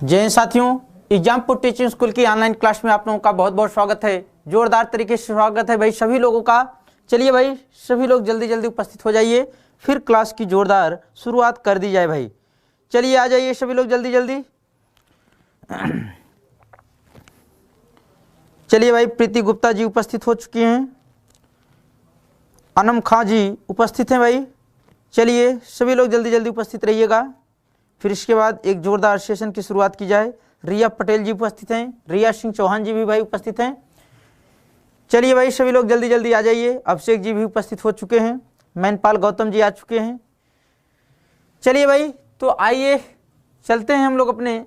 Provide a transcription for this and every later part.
जय हिंद साथियों, Exampur teaching school की ऑनलाइन क्लास में आप लोगों का बहुत बहुत स्वागत है। जोरदार तरीके से स्वागत है भाई सभी लोगों का। चलिए भाई सभी लोग जल्दी जल्दी उपस्थित हो जाइए, फिर क्लास की जोरदार शुरुआत कर दी जाए भाई। चलिए आ जाइए सभी लोग जल्दी जल्दी। चलिए भाई, प्रीति गुप्ता जी उपस्थित हो चुकी हैं, अनम खां जी उपस्थित हैं भाई। चलिए सभी लोग जल्दी जल्दी उपस्थित रहिएगा, फिर इसके बाद एक जोरदार सेशन की शुरुआत की जाए। रिया पटेल जी उपस्थित हैं, रिया सिंह चौहान जी भी भाई उपस्थित हैं। चलिए भाई सभी लोग जल्दी जल्दी आ जाइए। अभिषेक जी भी उपस्थित हो चुके हैं, मैनपाल गौतम जी आ चुके हैं। चलिए भाई, तो आइए चलते हैं हम लोग अपने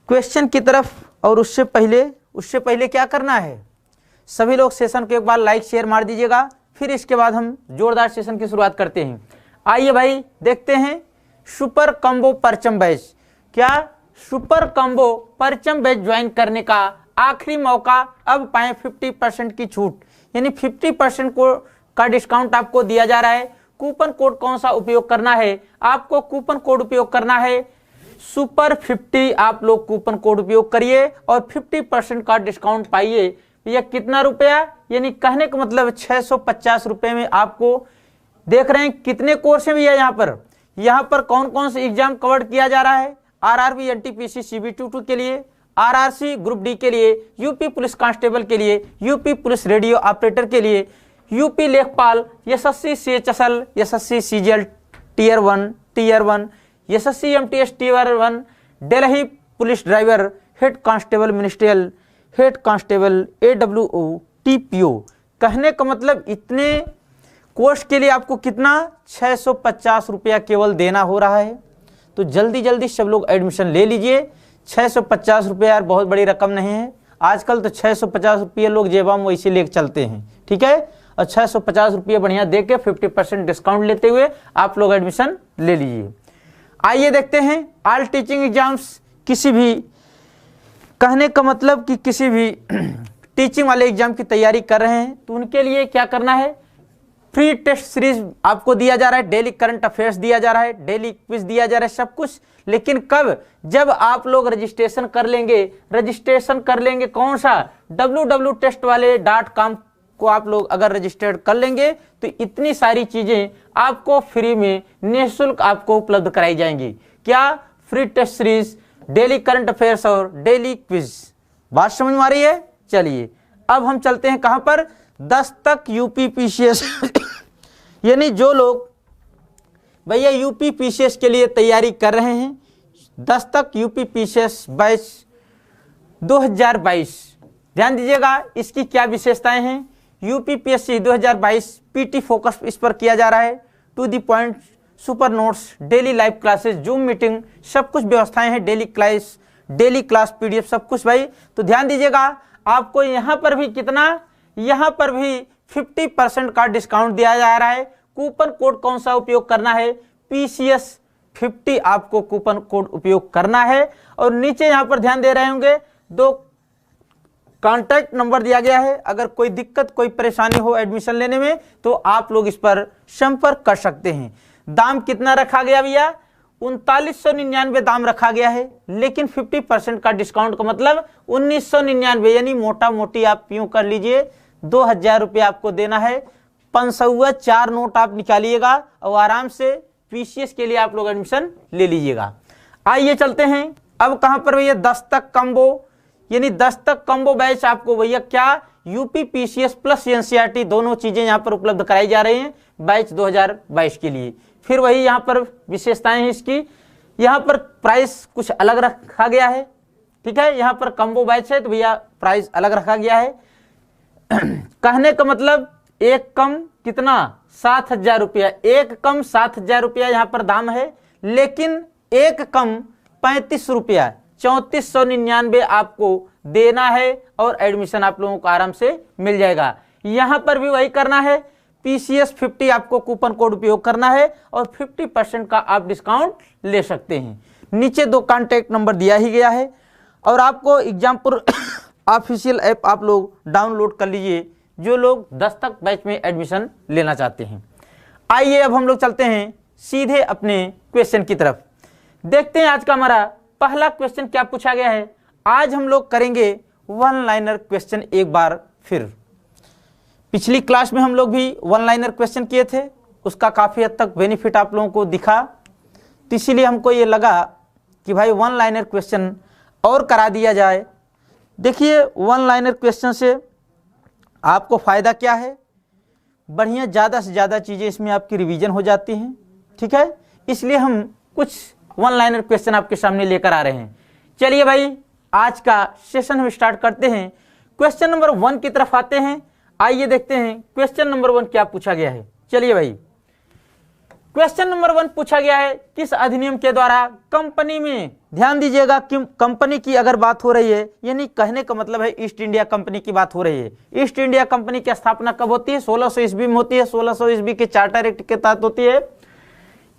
क्वेश्चन की तरफ। और उससे पहले क्या करना है, सभी लोग सेशन को एक बार लाइक शेयर मार दीजिएगा, फिर इसके बाद हम जोरदार सेशन की शुरुआत करते हैं। आइए भाई देखते हैं सुपर कॉम्बो परचम बैच। क्या सुपर कॉम्बो परचम बैच ज्वाइन करने का आखिरी मौका, अब पाएं 50% की छूट, यानी 50% का डिस्काउंट आपको दिया जा रहा है। कूपन कोड कौन सा उपयोग करना है, आपको कूपन कोड उपयोग करना है सुपर 50। आप लोग कूपन कोड उपयोग करिए और 50% का डिस्काउंट पाइए। यह कितना रुपया, यानी कहने का मतलब 650 रुपये में आपको देख रहे हैं कितने कोर्स भी है। यहाँ पर कौन कौन से एग्जाम कवर किया जा रहा है। आरआरबी एनटीपीसी CB22 के लिए, आरआरसी ग्रुप डी के लिए, यूपी पुलिस कांस्टेबल के लिए, यूपी पुलिस रेडियो ऑपरेटर के लिए, यूपी लेखपाल, SSC CHSL, SSC CGL tier 1, SSC MTS tier 1, Delhi police driver, head constable ministerial, head constable AWO TPO। कहने का मतलब इतने कोर्स के लिए आपको कितना 650 रुपया केवल देना हो रहा है। तो जल्दी जल्दी सब लोग एडमिशन ले लीजिए। 650 रुपये यार बहुत बड़ी रकम नहीं है, आजकल तो 650 रुपये लोग जेबा में वैसे लेके चलते हैं, ठीक है। और 650 रुपये बढ़िया दे के 50% डिस्काउंट लेते हुए आप लोग एडमिशन ले लीजिए। आइए देखते हैं ऑल टीचिंग एग्जाम्स, किसी भी कहने का मतलब कि किसी भी टीचिंग वाले एग्जाम की तैयारी कर रहे हैं तो उनके लिए क्या करना है। फ्री टेस्ट सीरीज आपको दिया जा रहा है, डेली करंट अफेयर्स दिया जा रहा है, डेली क्विज दिया जा रहा है, सब कुछ। लेकिन कब, जब आप लोग रजिस्ट्रेशन कर लेंगे कौन सा www.testwale.com को आप लोग अगर रजिस्टर्ड कर लेंगे तो इतनी सारी चीजें आपको फ्री में निःशुल्क आपको उपलब्ध कराई जाएंगी। क्या, free test series, daily current affairs और डेली क्विज। बात समझ में आ रही है। चलिए अब हम चलते हैं कहां पर, 10 तक यूपी PCS यानी जो लोग भैया यूपी PCS के लिए तैयारी कर रहे हैं, 10 तक यूपी PCS बैच 2022। ध्यान दीजिएगा इसकी क्या विशेषताएं हैं। यूपी PSC 2022 PT फोकस इस पर किया जा रहा है। To the point, super notes, daily live classes, zoom meeting, सब कुछ व्यवस्थाएं हैं, डेली क्लास PDF सब कुछ भाई। तो ध्यान दीजिएगा आपको यहाँ पर भी कितना, यहाँ पर भी 50% का डिस्काउंट दिया जा रहा है। कूपन कोड कौन सा उपयोग करना है, PCS 50 आपको कूपन कोड उपयोग करना है। और नीचे यहाँ पर ध्यान दे रहे होंगे 2 कॉन्टैक्ट नंबर दिया गया है। अगर कोई दिक्कत, कोई परेशानी हो एडमिशन लेने में तो आप लोग इस पर संपर्क कर सकते हैं। दाम कितना रखा गया भैया, 3999 दाम रखा गया है, लेकिन 50% का डिस्काउंट का मतलब 1999, यानी मोटा मोटी आप यूं कर लीजिए 2000 रुपये आपको देना है। 504 नोट आप निकालिएगा और आराम से PCS के लिए आप लोग एडमिशन ले लीजिएगा। आइए चलते हैं अब कहां पर भैया, 10 तक कॉम्बो, यानी 10 तक कॉम्बो बैच आपको भैया क्या, यूपी PCS प्लस NCERT दोनों चीजें यहां पर उपलब्ध कराई जा रही हैं बैच 2022 के लिए। फिर वही यहाँ पर विशेषताएं हैं इसकी, यहाँ पर प्राइस कुछ अलग रखा गया है, ठीक है। यहाँ पर कॉम्बो बैच है तो भैया प्राइस अलग रखा गया है। कहने का मतलब एक कम कितना, 7000 रुपया, एक कम 7000 रुपया यहाँ पर दाम है, लेकिन एक कम 35 रुपया, 3499 आपको देना है और एडमिशन आप लोगों को आराम से मिल जाएगा। यहाँ पर भी वही करना है, PCS 50 आपको कूपन कोड उपयोग करना है और 50% का आप डिस्काउंट ले सकते हैं। नीचे 2 कॉन्टैक्ट नंबर दिया ही गया है और आपको एग्जामपुर ऑफिशियल ऐप आप लोग डाउनलोड कर लीजिए जो लोग 10 तक बैच में एडमिशन लेना चाहते हैं। आइए अब हम लोग चलते हैं सीधे अपने क्वेश्चन की तरफ। देखते हैं आज का हमारा पहला क्वेश्चन क्या पूछा गया है, आज हम लोग करेंगे वन लाइनर क्वेश्चन एक बार फिर। पिछली क्लास में हम लोग भी वन लाइनर क्वेश्चन किए थे, उसका काफ़ी हद तक बेनिफिट आप लोगों को दिखा, तो इसीलिए हमको ये लगा कि भाई वन लाइनर क्वेश्चन और करा दिया जाए। देखिए वन लाइनर क्वेश्चन से आपको फ़ायदा क्या है, बढ़िया ज़्यादा से ज़्यादा चीज़ें इसमें आपकी रिवीजन हो जाती हैं, ठीक है। इसलिए हम कुछ वन लाइनर क्वेश्चन आपके सामने लेकर आ रहे हैं। चलिए भाई आज का सेशन हम स्टार्ट करते हैं। क्वेश्चन नंबर 1 की तरफ आते हैं। आइए देखते हैं क्वेश्चन नंबर 1 क्या पूछा गया है। चलिए भाई क्वेश्चन नंबर 1 पूछा गया है, किस अधिनियम के द्वारा कंपनी में, ध्यान दीजिएगा कि कंपनी की अगर बात हो रही है, यानी कहने का मतलब है ईस्ट इंडिया कंपनी की बात हो रही है। ईस्ट इंडिया कंपनी की स्थापना कब होती है, 1600 ईस्वी में होती है। 1600 ईस्वी के चार्टर एक्ट के तहत होती है।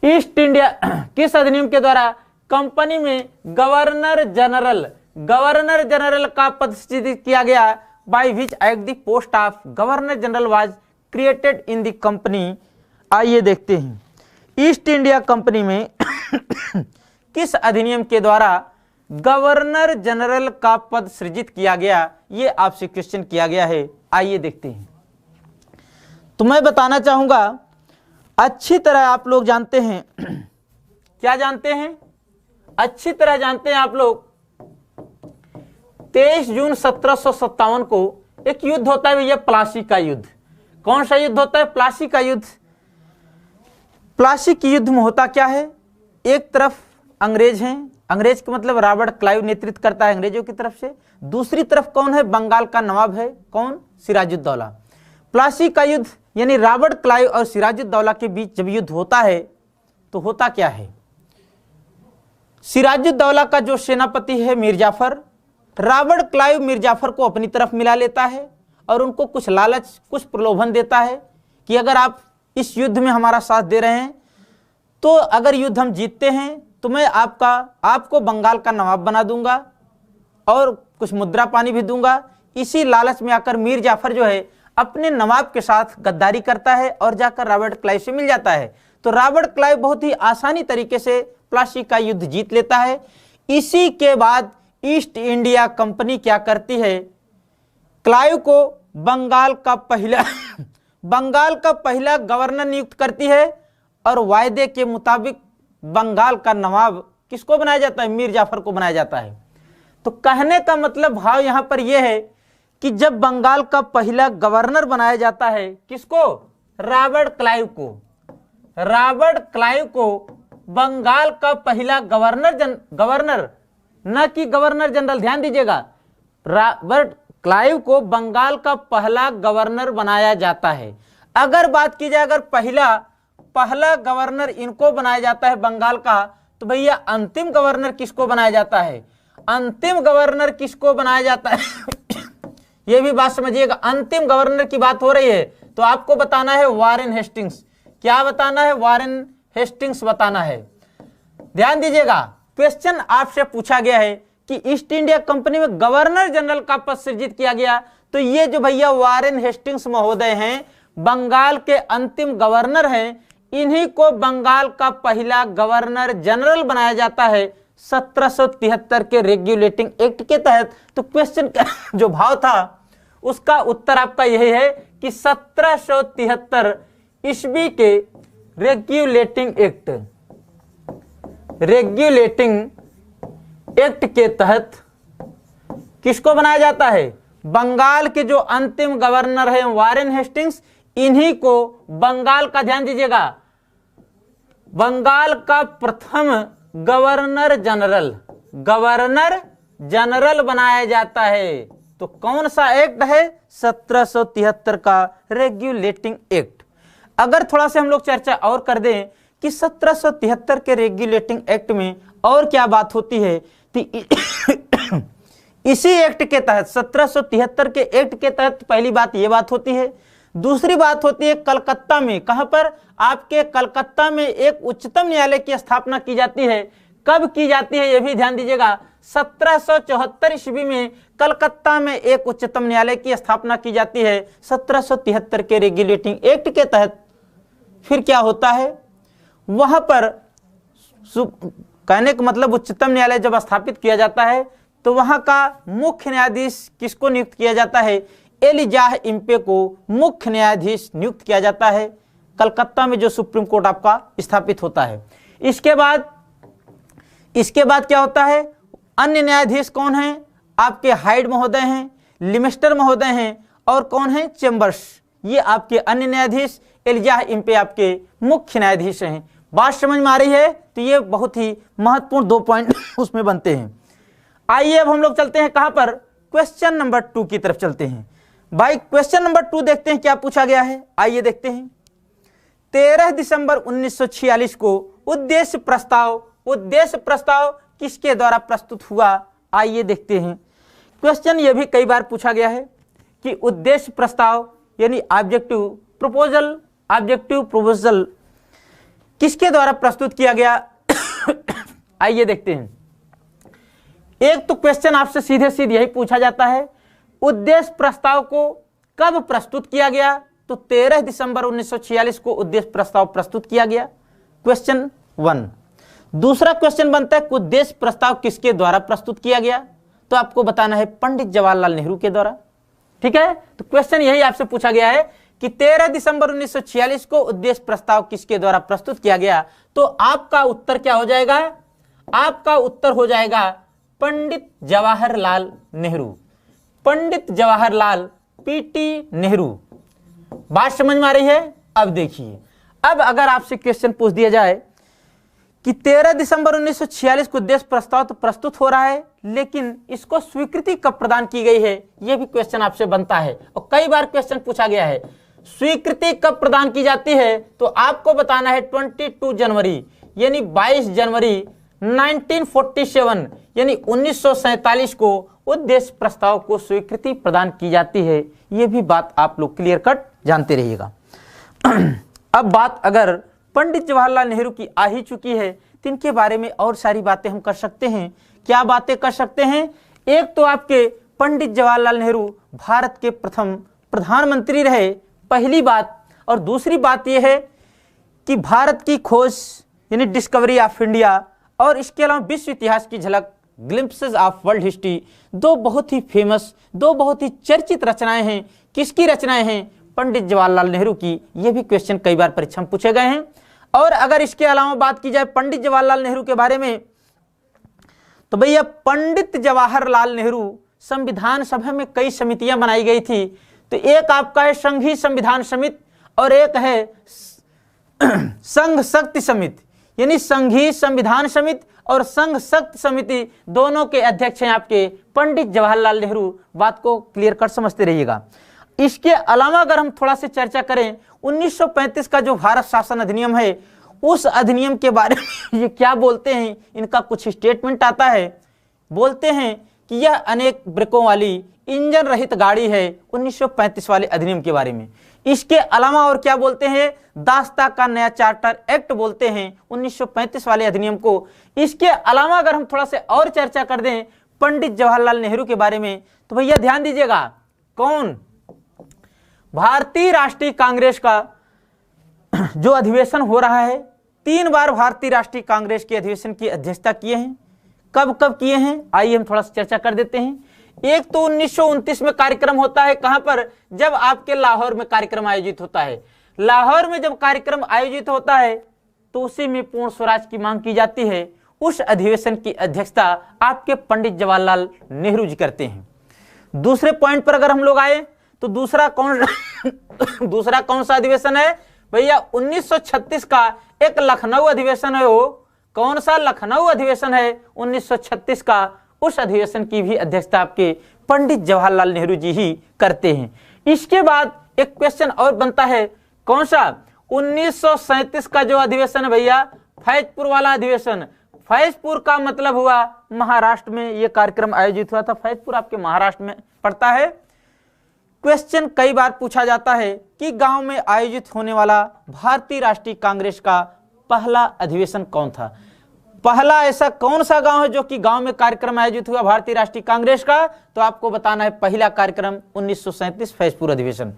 ईस्ट इंडिया किस अधिनियम के द्वारा कंपनी में गवर्नर जनरल का पद सृजित किया गया, by which act the post of governor general was created in the company. आइए देखते हैं ईस्ट इंडिया कंपनी में किस अधिनियम के द्वारा गवर्नर जनरल का पद सृजित किया गया, ये आपसे क्वेश्चन किया गया है। आइए देखते हैं। तो मैं बताना चाहूंगा, अच्छी तरह आप लोग जानते हैं, क्या जानते हैं, अच्छी तरह जानते हैं आप लोग, 23 जून 1757 को एक युद्ध होता है भैया, प्लासी का युद्ध। कौन सा युद्ध होता है, प्लासी का युद्ध। प्लासी के युद्ध में होता क्या है, एक तरफ अंग्रेज हैं, अंग्रेज का मतलब रॉबर्ट क्लाइव नेतृत्व करता है अंग्रेजों की तरफ से, दूसरी तरफ कौन है, बंगाल का नवाब है, कौन, सिराजुद्दौला। प्लासी का युद्ध यानी रॉबर्ट क्लाइव और सिराजुद्दौला के बीच जब युद्ध होता है तो होता क्या है, सिराजुद्दौला का जो सेनापति है मीर जाफर, रॉबर्ट क्लाइव मीर जाफर को अपनी तरफ मिला लेता है और उनको कुछ लालच, कुछ प्रलोभन देता है कि अगर आप इस युद्ध में हमारा साथ दे रहे हैं तो अगर युद्ध हम जीतते हैं तो मैं आपको बंगाल का नवाब बना दूंगा और कुछ मुद्रा पानी भी दूंगा। इसी लालच में आकर मीर जाफर जो है अपने नवाब के साथ गद्दारी करता है और जाकर रॉबर्ट क्लाइव से मिल जाता है। तो रॉबर्ट क्लाइव बहुत ही आसानी तरीके से प्लासी का युद्ध जीत लेता है। इसी के बाद ईस्ट इंडिया कंपनी क्या करती है, क्लाइव को बंगाल का पहला गवर्नर नियुक्त करती है और वायदे के मुताबिक बंगाल का नवाब किसको बनाया जाता है, मीर जाफर को बनाया जाता है। तो कहने का मतलब भाव यहां पर यह है कि जब बंगाल का पहला गवर्नर बनाया जाता है, किसको, रॉबर्ट क्लाइव को बंगाल का पहला गवर्नर न कि गवर्नर जनरल, ध्यान दीजिएगा, रॉबर्ट क्लाइव को बंगाल का पहला गवर्नर बनाया जाता है। अगर बात की जाए, अगर पहला गवर्नर इनको बनाया जाता है बंगाल का, तो भैया अंतिम गवर्नर किसको बनाया जाता है, अंतिम गवर्नर किसको बनाया जाता है यह भी बात समझिएगा। अंतिम गवर्नर की बात हो रही है तो आपको बताना है वारेन हेस्टिंग्स। क्या बताना है, वारेन हेस्टिंग्स बताना है। ध्यान दीजिएगा, क्वेश्चन आपसे पूछा गया है कि ईस्ट इंडिया कंपनी में गवर्नर जनरल का पद सृजित किया गया, तो ये जो भैया वारेन हेस्टिंग्स महोदय हैं, बंगाल के अंतिम गवर्नर हैं, इन्हीं को बंगाल का पहला गवर्नर जनरल बनाया जाता है 1773 के रेगुलेटिंग एक्ट के तहत। तो क्वेश्चन का जो भाव था उसका उत्तर आपका यही है कि 1773 ईस्वी के रेगुलेटिंग एक्ट के तहत किसको बनाया जाता है, बंगाल के जो अंतिम गवर्नर हैं वारेन हेस्टिंग्स, इन्हीं को बंगाल का, ध्यान दीजिएगा, बंगाल का प्रथम गवर्नर जनरल बनाया जाता है। तो कौन सा एक्ट है, 1773 का रेगुलेटिंग एक्ट। अगर थोड़ा सा हम लोग चर्चा और कर दें कि 1773 के रेगुलेटिंग एक्ट में और क्या बात होती है, इसी एक्ट के तहत 1773 के एक्ट के तहत पहली बात ये बात होती है। दूसरी बात होती है कलकत्ता में, कहां पर, आपके कलकत्ता में एक उच्चतम न्यायालय की स्थापना की जाती है। कब की जाती है ये भी ध्यान दीजिएगा, 1774 ईस्वी में कलकत्ता में एक उच्चतम न्यायालय की स्थापना की जाती है 1773 के रेगुलेटिंग एक्ट के तहत। फिर क्या होता है, वहां पर कहने का मतलब उच्चतम न्यायालय जब स्थापित किया जाता है तो वहां का मुख्य न्यायाधीश किसको नियुक्त किया जाता है? एलिजाह इंपे को मुख्य न्यायाधीश नियुक्त किया जाता है कलकत्ता में जो सुप्रीम कोर्ट आपका स्थापित होता है। इसके बाद क्या होता है? अन्य न्यायाधीश कौन हैं? आपके हाइड महोदय हैं, लिमेस्टर महोदय हैं और कौन है? चेम्बर्स। ये आपके अन्य न्यायाधीश, एलिजाह इंपे आपके मुख्य न्यायाधीश हैं। बात समझ में आ रही है? तो ये बहुत ही महत्वपूर्ण 2 पॉइंट उसमें बनते हैं। आइए अब हम लोग चलते हैं कहां पर? क्वेश्चन नंबर 2 की तरफ चलते हैं। भाई क्वेश्चन नंबर 2 देखते हैं क्या पूछा गया है। आइए देखते हैं। 13 दिसंबर 1946 को उद्देश्य प्रस्ताव किसके द्वारा प्रस्तुत हुआ? आइए देखते हैं। क्वेश्चन यह भी कई बार पूछा गया है कि उद्देश्य प्रस्ताव यानी ऑब्जेक्टिव प्रपोजल किसके द्वारा प्रस्तुत किया गया? आइए देखते हैं। एक तो क्वेश्चन आपसे सीधे सीधे यही पूछा जाता है, उद्देश्य प्रस्ताव को कब प्रस्तुत किया गया? तो 13 दिसंबर 1946 को उद्देश्य प्रस्ताव प्रस्तुत किया गया, क्वेश्चन 1। दूसरा क्वेश्चन बनता है उद्देश्य प्रस्ताव किसके द्वारा प्रस्तुत किया गया? तो आपको बताना है पंडित जवाहरलाल नेहरू के द्वारा। ठीक है, तो क्वेश्चन यही आपसे पूछा गया है कि 13 दिसंबर 1946 को उद्देश्य प्रस्ताव किसके द्वारा प्रस्तुत किया गया? तो आपका उत्तर क्या हो जाएगा? आपका उत्तर हो जाएगा पंडित जवाहरलाल नेहरू, पंडित जवाहरलाल पीटी नेहरू। बात समझ में आ रही है? अब देखिए, अब अगर आपसे क्वेश्चन पूछ दिया जाए कि 13 दिसंबर 1946 को उद्देश्य प्रस्ताव तो प्रस्तुत हो रहा है, लेकिन इसको स्वीकृति कब प्रदान की गई है? यह भी क्वेश्चन आपसे बनता है और कई बार क्वेश्चन पूछा गया है। स्वीकृति कब प्रदान की जाती है? तो आपको बताना है 22 जनवरी यानी 22 जनवरी 1947 यानी 1947 को उद्देश्य प्रस्ताव को स्वीकृति प्रदान की जाती है। यह भी बात आप लोग क्लियर कट जानते रहिएगा। अब बात अगर पंडित जवाहरलाल नेहरू की आ ही चुकी है तो इनके बारे में और सारी बातें हम कर सकते हैं। क्या बातें कर सकते हैं? एक तो आपके पंडित जवाहरलाल नेहरू भारत के प्रथम प्रधानमंत्री रहे, पहली बात। और दूसरी बात यह है कि भारत की खोज यानी डिस्कवरी ऑफ इंडिया और इसके अलावा विश्व इतिहास की झलक ग्लिम्पसेस ऑफ वर्ल्ड हिस्ट्री, दो बहुत ही फेमस, दो बहुत ही चर्चित रचनाएं हैं। किसकी रचनाएं हैं? पंडित जवाहरलाल नेहरू की। यह भी क्वेश्चन कई बार परीक्षा में पूछे गए हैं। और अगर इसके अलावा बात की जाए पंडित जवाहरलाल नेहरू के बारे में, तो भैया पंडित जवाहरलाल नेहरू संविधान सभा में कई समितियां बनाई गई थी। तो एक आपका है संघीय संविधान समिति और एक है संघ शक्ति समिति, यानी संघीय संविधान समिति और संघ शक्ति समिति दोनों के अध्यक्ष हैं आपके पंडित जवाहरलाल नेहरू। बात को क्लियर कर समझते रहिएगा। इसके अलावा अगर हम थोड़ा सा चर्चा करें, 1935 का जो भारत शासन अधिनियम है, उस अधिनियम के बारे में ये क्या बोलते हैं, इनका कुछ स्टेटमेंट आता है। बोलते हैं कि यह अनेक ब्रेकों वाली इंजन रहित गाड़ी है, 1935 वाले अधिनियम के बारे में। इसके अलावा और क्या बोलते हैं? दास्ता का नया चार्टर एक्ट बोलते हैं 1935 वाले अधिनियम को। इसके अलावा अगर हम थोड़ा सा और चर्चा कर दें पंडित जवाहरलाल नेहरू के बारे में, तो भैया ध्यान दीजिएगा, कौन? भारतीय राष्ट्रीय कांग्रेस का जो अधिवेशन हो रहा है, 3 बार भारतीय राष्ट्रीय कांग्रेस के अधिवेशन की अध्यक्षता किए हैं। कब कब किए हैं? आइए हम थोड़ा सा चर्चा कर देते हैं। एक तो 1929 में कार्यक्रम होता है, कहां पर? जब आपके लाहौर में कार्यक्रम आयोजित होता है। लाहौर में जब कार्यक्रम आयोजित होता है तो उसी में पूर्ण स्वराज की मांग की जाती है। उस अधिवेशन की अध्यक्षता आपके पंडित जवाहरलाल नेहरू जी करते हैं। दूसरे पॉइंट पर अगर हम लोग आए तो दूसरा कौन सा अधिवेशन है भैया? 1936 का एक लखनऊ अधिवेशन है। वो कौन सा लखनऊ अधिवेशन है? 1936 का। उस अधिवेशन की भी अध्यक्षता आपके पंडित जवाहरलाल नेहरू जी ही करते हैं। इसके बाद एक क्वेश्चन और बनता है, कौन सा? 1937 का जो अधिवेशन है भैया, फैजपुर वाला अधिवेशन। फैजपुर का मतलब हुआ महाराष्ट्र में यह कार्यक्रम आयोजित हुआ था। फैजपुर आपके महाराष्ट्र में पड़ता है। क्वेश्चन कई बार पूछा जाता है कि गांव में आयोजित होने वाला भारतीय राष्ट्रीय कांग्रेस का पहला अधिवेशन कौन था? पहला ऐसा कौन सा गांव है जो कि गांव में कार्यक्रम आयोजित हुआ भारतीय राष्ट्रीय कांग्रेस का? तो आपको बताना है पहला कार्यक्रम 1937 फैजपुर अधिवेशन।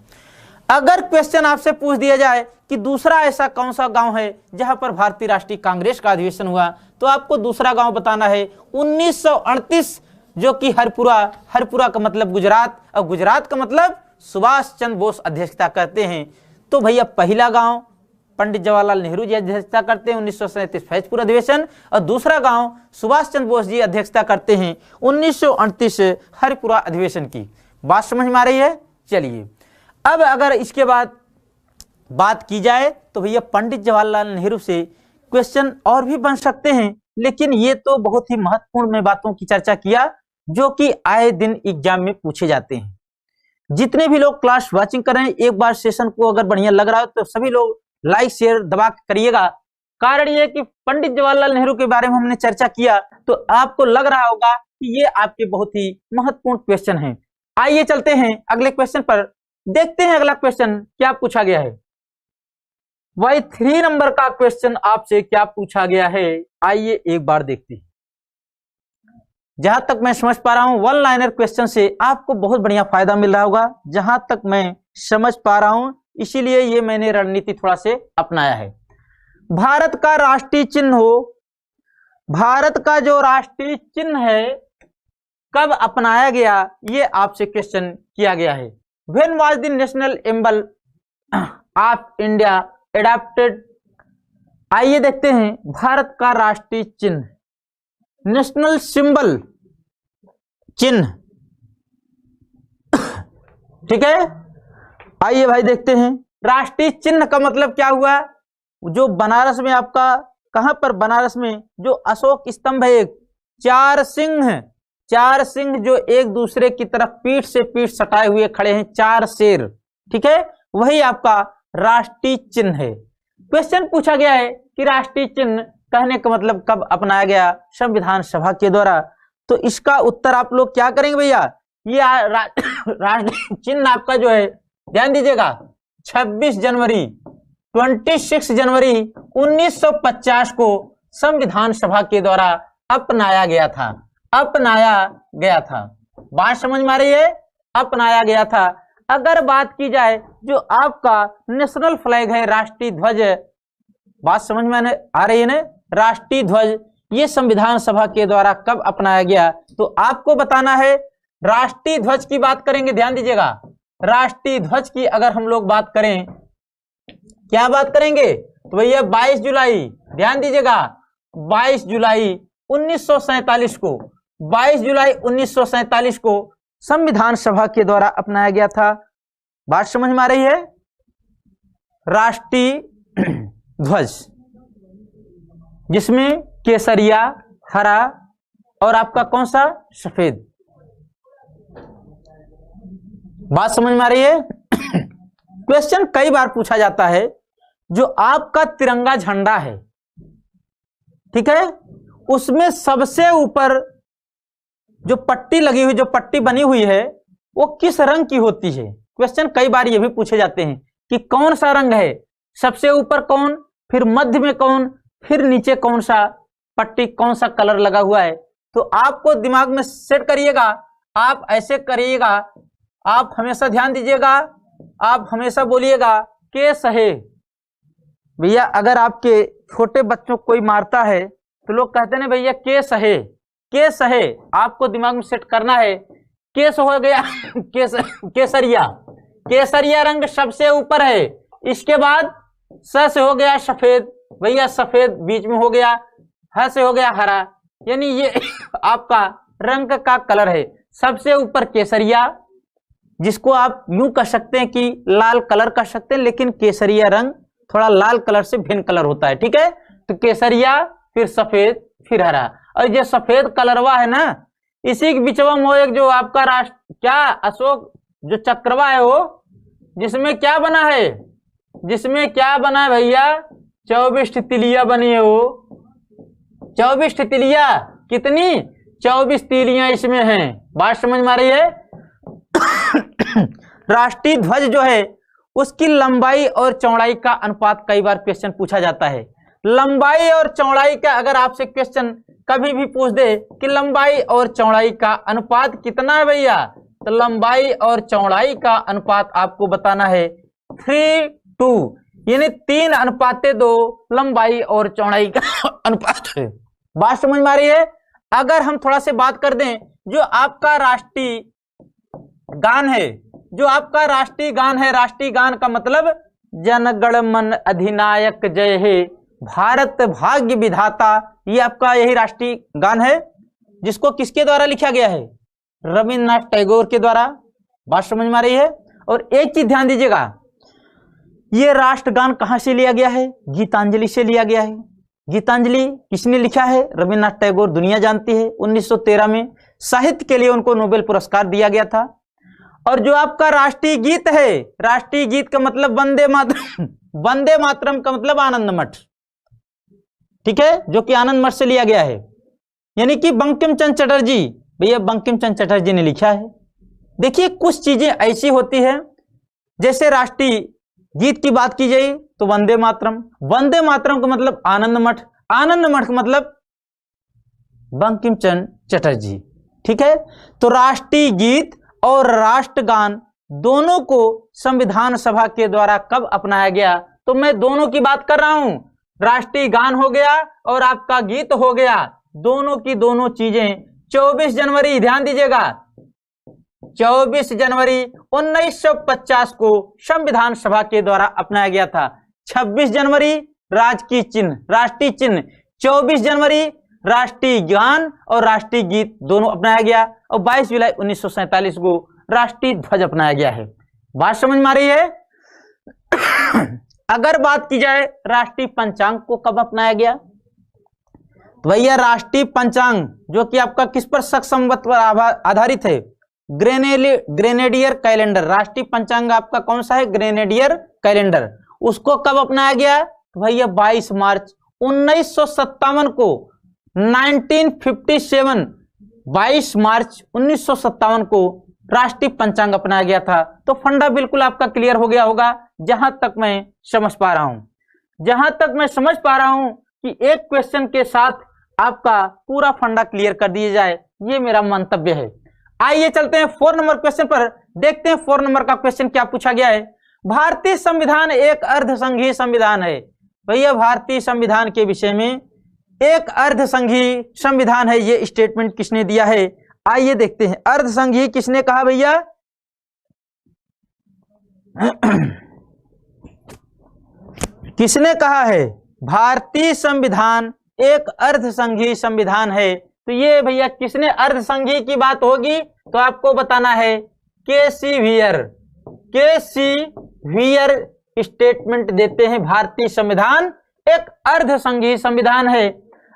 अगर क्वेश्चन आपसे पूछ दिया जाए कि दूसरा ऐसा कौन सा गांव है जहां पर भारतीय राष्ट्रीय कांग्रेस का अधिवेशन हुआ, तो आपको दूसरा गांव बताना है 1938, जो कि हरपुरा। हरपुरा का मतलब गुजरात, और गुजरात का मतलब सुभाष चंद्र बोस अध्यक्षता करते हैं। तो भैया पहला गांव पंडित जवाहरलाल नेहरू जी अध्यक्षता करते हैं 1937 फैजपुर अधिवेशन, और दूसरा गांव सुभाष चंद्र बोस जी अध्यक्षता करते हैं 1938 हरिपुरा अधिवेशन की। बात समझ में आ रही है? चलिए अब अगर इसके बाद बात की जाए तो भैया पंडित जवाहरलाल नेहरू से क्वेश्चन और भी बन सकते हैं, लेकिन ये तो बहुत ही महत्वपूर्ण में बातों की चर्चा किया जो कि आए दिन एग्जाम में पूछे जाते हैं। जितने भी लोग क्लास वाचिंग कर रहे हैं, एक बार सेशन को अगर बढ़िया लग रहा हो तो सभी लोग लाइक शेयर दबा करिएगा। कारण ये कि पंडित जवाहरलाल नेहरू के बारे में हमने चर्चा किया तो आपको लग रहा होगा कि ये आपके बहुत ही महत्वपूर्ण क्वेश्चन हैं। आइए चलते हैं अगले क्वेश्चन पर, देखते हैं अगला क्वेश्चन क्या पूछा गया है। वही 3 नंबर का क्वेश्चन आपसे क्या पूछा गया है, आइए एक बार देखते हैं। जहां तक मैं समझ पा रहा हूं वन लाइनर क्वेश्चन से आपको बहुत बढ़िया फायदा मिल रहा होगा, जहां तक मैं समझ पा रहा हूं, इसीलिए ये मैंने रणनीति थोड़ा से अपनाया है। भारत का राष्ट्रीय चिन्ह हो, भारत का जो राष्ट्रीय चिन्ह है कब अपनाया गया, ये आपसे क्वेश्चन किया गया है। When was the national एम्बल of India adopted. आइए देखते हैं भारत का राष्ट्रीय चिन्ह, नेशनल सिंबल, चिन्ह, ठीक है। आइए भाई देखते हैं राष्ट्रीय चिन्ह का मतलब क्या हुआ। जो बनारस में आपका, कहां पर, बनारस में जो अशोक स्तंभ है, एक 4 सिंह, 4 सिंह जो एक दूसरे की तरफ पीठ से पीठ सटाए हुए खड़े हैं, 4 शेर, ठीक है, वही आपका राष्ट्रीय चिन्ह है। क्वेश्चन पूछा गया है कि राष्ट्रीय चिन्ह कहने का मतलब कब अपनाया गया, संविधान सभा के द्वारा। तो इसका उत्तर आप लोग क्या करेंगे भैया, ये राष्ट्रीय चिन्ह आपका जो है, ध्यान दीजिएगा, 26 जनवरी 1950 को संविधान सभा के द्वारा अपनाया गया था, अपनाया गया था। बात समझ में आ रही है? अपनाया गया था। अगर बात की जाए जो आपका नेशनल फ्लैग है, राष्ट्रीय ध्वज, बात समझ में आ रही है ना, राष्ट्रीय ध्वज ये संविधान सभा के द्वारा कब अपनाया गया, तो आपको बताना है। राष्ट्रीय ध्वज की बात करेंगे, ध्यान दीजिएगा, राष्ट्रीय ध्वज की अगर हम लोग बात करें, क्या बात करेंगे, तो भैया 22 जुलाई, ध्यान दीजिएगा, 22 जुलाई 1947 को, 22 जुलाई 1947 को संविधान सभा के द्वारा अपनाया गया था। बात समझ में आ रही है? राष्ट्रीय ध्वज जिसमें केसरिया, हरा और आपका कौन सा, सफेद। बात समझ में आ रही है? क्वेश्चन कई बार पूछा जाता है, जो आपका तिरंगा झंडा है, ठीक है, उसमें सबसे ऊपर जो पट्टी लगी हुई, जो पट्टी बनी हुई है, वो किस रंग की होती है। क्वेश्चन कई बार ये भी पूछे जाते हैं कि कौन सा रंग है, सबसे ऊपर कौन, फिर मध्य में कौन, फिर नीचे कौन सा पट्टी, कौन सा कलर लगा हुआ है। तो आपको दिमाग में सेट करिएगा, आप ऐसे करिएगा, आप हमेशा ध्यान दीजिएगा, आप हमेशा बोलिएगा के सहे। भैया अगर आपके छोटे बच्चों को कोई मारता है तो लोग कहते हैं भैया के सहे, के सहे, आपको दिमाग में सेट करना है। केस हो गया केसरिया, केसरिया रंग सबसे ऊपर है, इसके बाद स से हो गया सफेद, भैया सफेद बीच में हो गया, ह से हो गया हरा, यानी ये आपका रंग का कलर है। सबसे ऊपर केसरिया, जिसको आप यूं कह सकते हैं कि लाल कलर कह सकते हैं, लेकिन केसरिया रंग थोड़ा लाल कलर से भिन्न कलर होता है, ठीक है। तो केसरिया, फिर सफेद, फिर हरा, और जो सफेद कलरवा है ना, इसी के बिचवा में एक जो आपका राष्ट्र क्या, अशोक जो चक्रवा है, वो जिसमें क्या बना है, जिसमें क्या बना है भैया, 24 तिलिया बनी है। वो 24 तिलिया, कितनी, 24 तिलियां इसमें हैं। बात समझ में आ रही है? राष्ट्रीय ध्वज जो है उसकी लंबाई और चौड़ाई का अनुपात कई बार क्वेश्चन पूछा जाता है। लंबाई और चौड़ाई का अगर आपसे क्वेश्चन कभी भी पूछ दे कि लंबाई और चौड़ाई का अनुपात कितना है भैया, तो लंबाई और चौड़ाई का अनुपात आपको बताना है 3:2, यानी 3:2 लंबाई और चौड़ाई का अनुपात है। बात समझ में आ रही है। अगर हम थोड़ा से बात कर दें, जो आपका राष्ट्रीय गान है, जो आपका राष्ट्रीय गान है, राष्ट्रीय गान का मतलब जन गण मन अधिनायक जय हे, भारत भाग्य विधाता, ये आपका यही राष्ट्रीय गान है, जिसको किसके द्वारा लिखा गया है? रविन्द्रनाथ टैगोर के द्वारा। बात समझ में आ रही है। और एक चीज ध्यान दीजिएगा, ये राष्ट्रगान कहां से लिया गया है? गीतांजलि से लिया गया है। गीतांजलि किसने लिखा है? रविन्द्रनाथ टैगोर, दुनिया जानती है। 1913 में साहित्य के लिए उनको नोबेल पुरस्कार दिया गया था। और जो आपका राष्ट्रीय गीत है, राष्ट्रीय गीत का मतलब वंदे मातरम, वंदे मातरम का मतलब आनंद मठ, ठीक है, जो कि आनंद मठ से लिया गया है। यानी कि बंकिम चंद्र चटर्जी, भैया बंकिम चंद्र चटर्जी ने लिखा है। देखिए कुछ चीजें ऐसी होती है, जैसे राष्ट्रीय गीत की बात की जाए तो वंदे मातरम, वंदे मातरम का मतलब आनंद मठ, आनंद मठ का मतलब बंकिम चंद्र चटर्जी, ठीक है। तो राष्ट्रीय गीत और राष्ट्रगान दोनों को संविधान सभा के द्वारा कब अपनाया गया? तो मैं दोनों की बात कर रहा हूं, राष्ट्रीय गान हो गया और आपका गीत हो गया, दोनों की दोनों चीजें 24 जनवरी, ध्यान दीजिएगा, 24 जनवरी 1950 को संविधान सभा के द्वारा अपनाया गया था। 26 जनवरी राजकीय चिन्ह, राष्ट्रीय चिन्ह, 24 जनवरी राष्ट्रीय गान और राष्ट्रीय गीत दोनों अपनाया गया, और 22 जुलाई 1947 को राष्ट्रीय ध्वज अपनाया गया है। बात समझ में आ रही है। अगर बात की जाए राष्ट्रीय पंचांग को कब अपनाया गया, तो भैया राष्ट्रीय पंचांग जो कि आपका किस पर शक संवत पर आधारित है? ग्रेनेडियर कैलेंडर, राष्ट्रीय पंचांग आपका कौन सा है? Grenadier calendar. उसको कब अपनाया गया? तो भैया 22 मार्च 1957 को, 1957, 22 मार्च 1957 को राष्ट्रीय पंचांग अपनाया गया था। तो फंडा बिल्कुल आपका क्लियर हो गया होगा, जहां तक मैं समझ पा रहा हूं, जहां तक मैं समझ पा रहा हूं कि एक क्वेश्चन के साथ आपका पूरा फंडा क्लियर कर दिया जाए, ये मेरा मंतव्य है। आइए चलते हैं 4 नंबर क्वेश्चन पर, देखते हैं 4 नंबर का क्वेश्चन क्या पूछा गया है। भारतीय संविधान एक अर्धसंघीय संविधान है। भैया भारतीय संविधान के विषय में एक अर्धसंघीय संविधान है, ये स्टेटमेंट किसने दिया है? आइए देखते हैं। अर्धसंघीय किसने कहा भैया? किसने कहा है भारतीय संविधान एक अर्धसंघीय संविधान है? तो ये भैया किसने अर्धसंघीय की बात होगी तो आपको बताना है के.सी. व्हीयर। के.सी. व्हीयर स्टेटमेंट देते हैं भारतीय संविधान एक अर्धसंघीय संविधान है।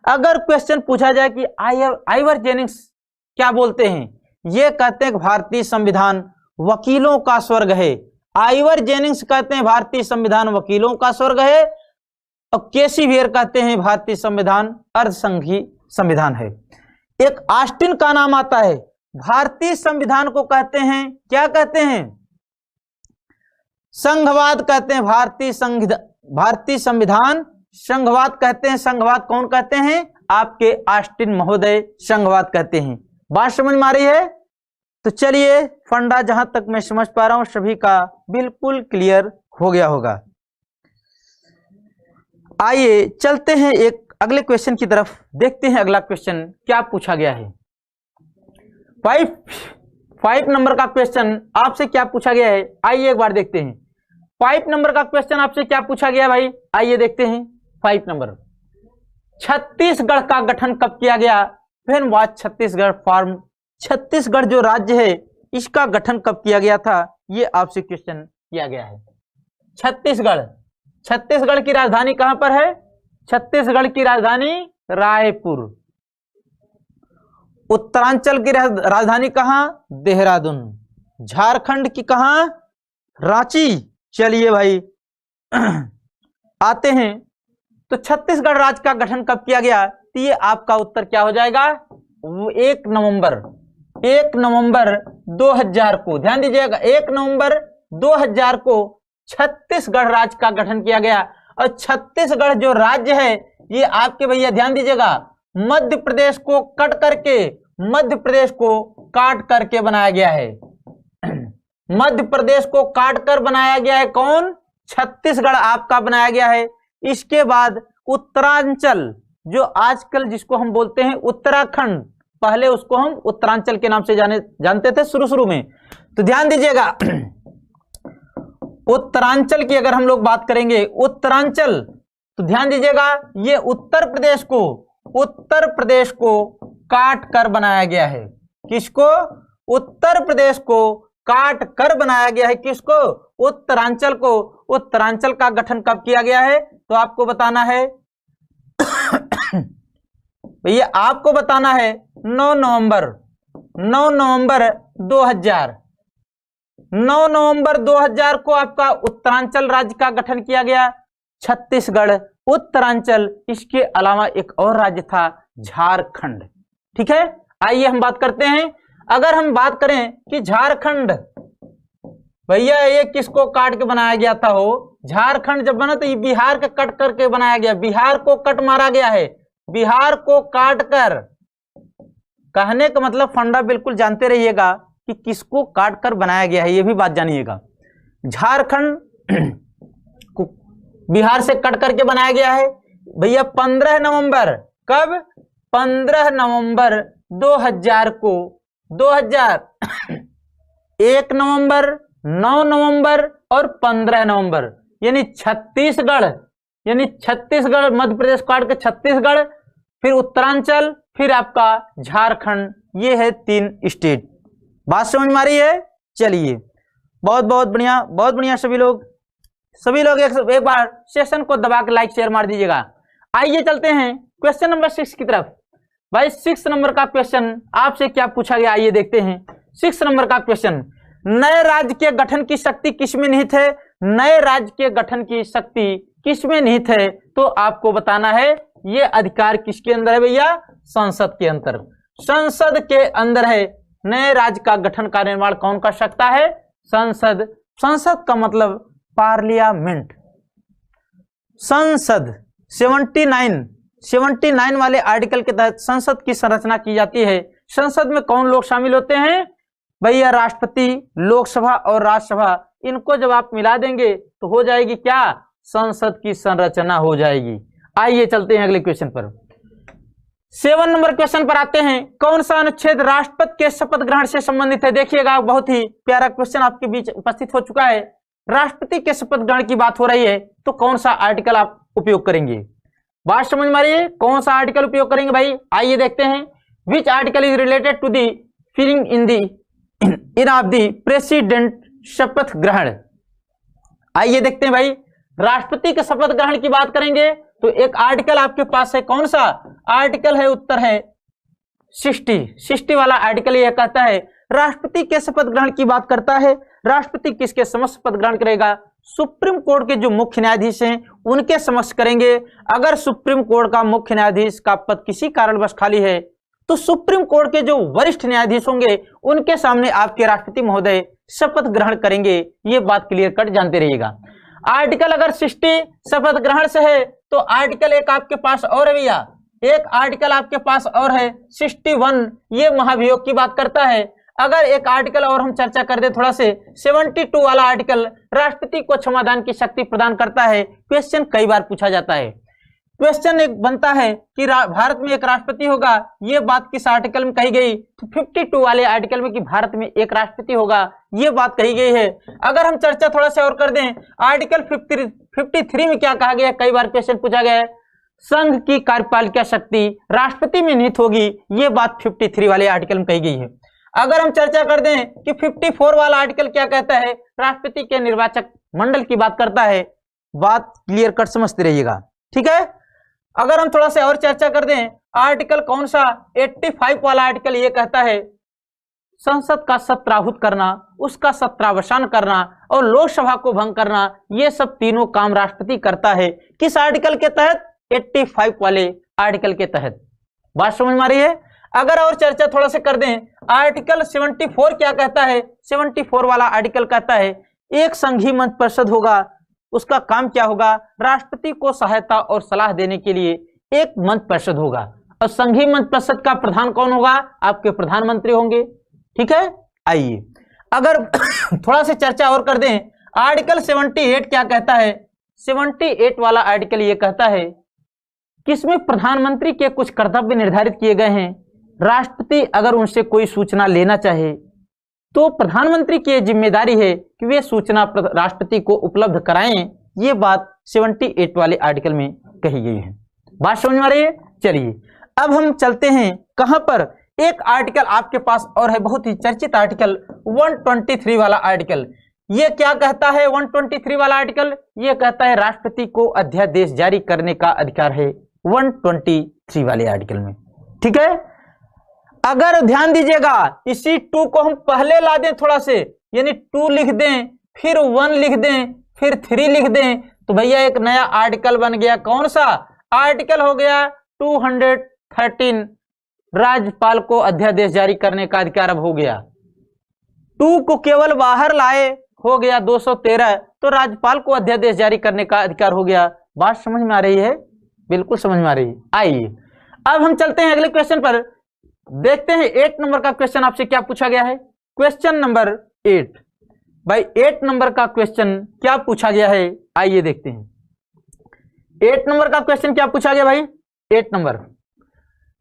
अगर क्वेश्चन पूछा जाए कि आइवर जेनिंग्स क्या बोलते हैं, ये कहते हैं कि भारतीय संविधान वकीलों का स्वर्ग है। आइवर जेनिंग्स कहते हैं भारतीय संविधान वकीलों का स्वर्ग है, और के.सी. व्हीयर कहते हैं भारतीय संविधान अर्धसंघीय संविधान है। एक ऑस्टिन का नाम आता है। भारतीय संविधान को कहते हैं, क्या कहते हैं? संघवाद कहते हैं। भारतीय संविधान संघवाद कहते हैं। संघवाद कौन कहते हैं? आपके ऑस्टिन महोदय संघवाद कहते हैं। बात समझ में आ रही है। तो चलिए फंडा जहां तक मैं समझ पा रहा हूं सभी का बिल्कुल क्लियर हो गया होगा। आइए चलते हैं एक अगले क्वेश्चन की तरफ, देखते हैं अगला क्वेश्चन क्या पूछा गया है। 5 नंबर का क्वेश्चन आपसे क्या पूछा गया है, आइए एक बार देखते हैं। 5 नंबर का क्वेश्चन आपसे क्या पूछा गया भाई, आइए देखते हैं। 5 नंबर, छत्तीसगढ़ का गठन कब किया गया? फिर बात छत्तीसगढ़ फॉर्म, छत्तीसगढ़ जो राज्य है इसका गठन कब किया गया था, ये आपसे क्वेश्चन किया गया है। छत्तीसगढ़ की राजधानी कहां पर है? छत्तीसगढ़ की राजधानी रायपुर। उत्तरांचल की राजधानी कहां? देहरादून। झारखंड की कहां? रांची। चलिए भाई आते हैं। तो छत्तीसगढ़ राज्य का गठन कब किया गया? तो ये आपका उत्तर क्या हो जाएगा? 1 नवंबर 2000 को, ध्यान दीजिएगा, 1 नवंबर 2000 को छत्तीसगढ़ राज्य का गठन किया गया। और छत्तीसगढ़ जो राज्य है ये आपके भैया ध्यान दीजिएगा मध्य प्रदेश को कट करके, मध्य प्रदेश को काट करके बनाया गया है। मध्य प्रदेश को काटकर बनाया गया है कौन? छत्तीसगढ़ आपका बनाया गया है। इसके बाद उत्तरांचल, जो आजकल जिसको हम बोलते हैं उत्तराखंड, पहले उसको हम उत्तरांचल के नाम से जानते थे शुरू में। तो ध्यान दीजिएगा, उत्तरांचल की अगर हम लोग बात करेंगे, उत्तरांचल, तो ध्यान दीजिएगा ये उत्तर प्रदेश को काट कर बनाया गया है। किसको? उत्तर प्रदेश को काट कर बनाया गया है। किसको? उत्तरांचल को। उत्तरांचल का गठन कब किया गया है? तो आपको बताना है भैया, आपको बताना है 9 नवंबर 2000। 9 नवंबर 2000 को आपका उत्तरांचल राज्य का गठन किया गया। छत्तीसगढ़, उत्तरांचल, इसके अलावा एक और राज्य था झारखंड। ठीक है, आइए हम बात करते हैं। अगर हम बात करें कि झारखंड, भैया ये किसको काट के बनाया गया था? हो, झारखंड जब बना तो ये बिहार का कट करके बनाया गया। बिहार को कट मारा गया है, बिहार को काट कर। कहने का मतलब फंडा बिल्कुल जानते रहिएगा कि किसको काट कर बनाया गया है, ये भी बात जानिएगा। झारखंड को बिहार से कट करके बनाया गया है भैया 15 नवंबर। कब? 15 नवंबर 2000 को। 2000 1 नवंबर, 9 नवंबर और 15 नवंबर, यानी छत्तीसगढ़, मध्य प्रदेश काट के छत्तीसगढ़, फिर उत्तरांचल, फिर आपका झारखंड। ये है 3 स्टेट। बात समझ में आ रही है? चलिए, बहुत बहुत बढ़िया, बहुत बढ़िया। सभी लोग एक बार सेशन को दबा के लाइक शेयर मार दीजिएगा। आइए चलते हैं क्वेश्चन नंबर 6 की तरफ। भाई 6 नंबर का क्वेश्चन आपसे क्या पूछा गया, आइए देखते हैं। 6 नंबर का क्वेश्चन, नए राज्य के गठन की शक्ति किसमें निहित है? नए राज्य के गठन की शक्ति किसमें निहित है? तो आपको बताना है ये अधिकार किसके अंदर है भैया? संसद के अंदर। संसद के अंदर है। नए राज्य का गठन का निर्माण कौन कर सकता है? संसद। संसद का मतलब पार्लियामेंट। संसद 79 वाले आर्टिकल के तहत संसद की संरचना की जाती है। संसद में कौन लोग शामिल होते हैं भैया? राष्ट्रपति, लोकसभा और राज्यसभा। इनको जब आप मिला देंगे तो हो जाएगी क्या? संसद की संरचना हो जाएगी। आइए चलते हैं अगले क्वेश्चन पर। 7 नंबर क्वेश्चन पर आते हैं। कौन सा अनुच्छेद राष्ट्रपति के शपथ ग्रहण से संबंधित है? देखिएगा, बहुत ही प्यारा क्वेश्चन आपके बीच उपस्थित हो चुका है। राष्ट्रपति के शपथ ग्रहण की बात हो रही है तो कौन सा आर्टिकल आप उपयोग करेंगे? बात समझ में आ रही है? कौन सा आर्टिकल उपयोग करेंगे भाई? आइए देखते हैं। Which article is related to the feeling in of the president शपथ ग्रहण। आइए देखते हैं भाई, राष्ट्रपति के शपथ ग्रहण की बात करेंगे तो एक आर्टिकल आपके पास है। कौन सा आर्टिकल है? उत्तर है 60 वाला आर्टिकल। यह कहता है राष्ट्रपति के शपथ ग्रहण की बात करता है। राष्ट्रपति किसके समक्ष शपथ ग्रहण करेगा? सुप्रीम कोर्ट के जो मुख्य न्यायाधीश हैं उनके समक्ष करेंगे। अगर सुप्रीम कोर्ट का मुख्य न्यायाधीश का पद किसी कारणवश खाली है तो सुप्रीम कोर्ट के जो वरिष्ठ न्यायाधीश होंगे उनके सामने आपके राष्ट्रपति महोदय शपथ ग्रहण करेंगे। ये बात क्लियर कट जानते रहिएगा। आर्टिकल अगर 60 शपथ ग्रहण से है तो आर्टिकल एक आपके पास और है भैया, एक आर्टिकल आपके पास और है 61, ये महाभियोग की बात करता है। अगर एक आर्टिकल और हम चर्चा कर दे थोड़ा से, 72 वाला आर्टिकल राष्ट्रपति को क्षमादान की शक्ति प्रदान करता है। क्वेश्चन कई बार पूछा जाता है। क्वेश्चन एक बनता है कि भारत में एक राष्ट्रपति होगा, ये बात किस आर्टिकल में कही गई? तो 52 वाले आर्टिकल में कि भारत में एक राष्ट्रपति होगा, ये बात कही गई है। अगर हम चर्चा थोड़ा सा और कर दें, आर्टिकल 53 में क्या कहा गया? कई बार क्वेश्चन पूछा गया है, संघ की कार्यपालिका शक्ति राष्ट्रपति में निहित होगी, ये बात 53 वाले आर्टिकल में कही गई है। अगर हम चर्चा कर दें कि 54 वाला आर्टिकल क्या कहता है? राष्ट्रपति के निर्वाचक मंडल की बात करता है। बात क्लियर कट समझते रहिएगा, ठीक है। अगर हम थोड़ा सा और चर्चा कर दें, आर्टिकल कौन सा? 85 वाला आर्टिकल ये कहता है संसद का सत्राहूत करना, उसका सत्रावसान करना और लोकसभा को भंग करना, ये सब तीनों काम राष्ट्रपति करता है। किस आर्टिकल के तहत? 85 वाले आर्टिकल के तहत। बात समझ में आ रही है? अगर और चर्चा थोड़ा सा कर दें, आर्टिकल 74 क्या कहता है? 74 वाला आर्टिकल कहता है एक संघीय मंत्रि परिषद होगा, उसका काम क्या होगा? राष्ट्रपति को सहायता और सलाह देने के लिए एक मंत्रि परिषद होगा। और संघीय मंत्रि परिषद का प्रधान कौन होगा? आपके प्रधानमंत्री होंगे, ठीक है। आइए अगर थोड़ा सा चर्चा और कर दें, आर्टिकल 78 क्या कहता है? 78 वाला आर्टिकल ये कहता है कि इसमें प्रधानमंत्री के कुछ कर्तव्य निर्धारित किए गए हैं। राष्ट्रपति अगर उनसे कोई सूचना लेना चाहे तो प्रधानमंत्री की जिम्मेदारी है कि वे सूचना राष्ट्रपति को उपलब्ध कराएं। ये बात 78 वाले आर्टिकल में कही गई है। बात समझ में आ रही है? चलिए अब हम चलते हैं कहां पर, एक आर्टिकल आपके पास और है, बहुत ही चर्चित आर्टिकल 123 वाला आर्टिकल। ये क्या कहता है 123 वाला आर्टिकल? ये कहता है राष्ट्रपति को अध्यादेश जारी करने का अधिकार है 123 वाले आर्टिकल में। ठीक है, अगर ध्यान दीजिएगा इसी 2 को हम पहले ला दें थोड़ा से, यानी 2 लिख दें, फिर 1 लिख दें, फिर 3 लिख दें, तो भैया एक नया आर्टिकल बन गया। कौन सा आर्टिकल हो गया? 213, राज्यपाल को अध्यादेश जारी करने का अधिकार अब हो गया। 2 को केवल बाहर लाए, हो गया 213, तो राज्यपाल को अध्यादेश जारी करने का अधिकार हो गया। बात समझ में आ रही है? बिल्कुल समझ में आ रही है। आइए अब हम चलते हैं अगले क्वेश्चन पर, देखते हैं 8 नंबर का क्वेश्चन आपसे क्या पूछा गया है। क्वेश्चन नंबर 8 भाई, 8 नंबर का क्वेश्चन क्या पूछा गया है, आइए देखते हैं। 8 नंबर का क्वेश्चन क्या पूछा गया भाई? 8 नंबर,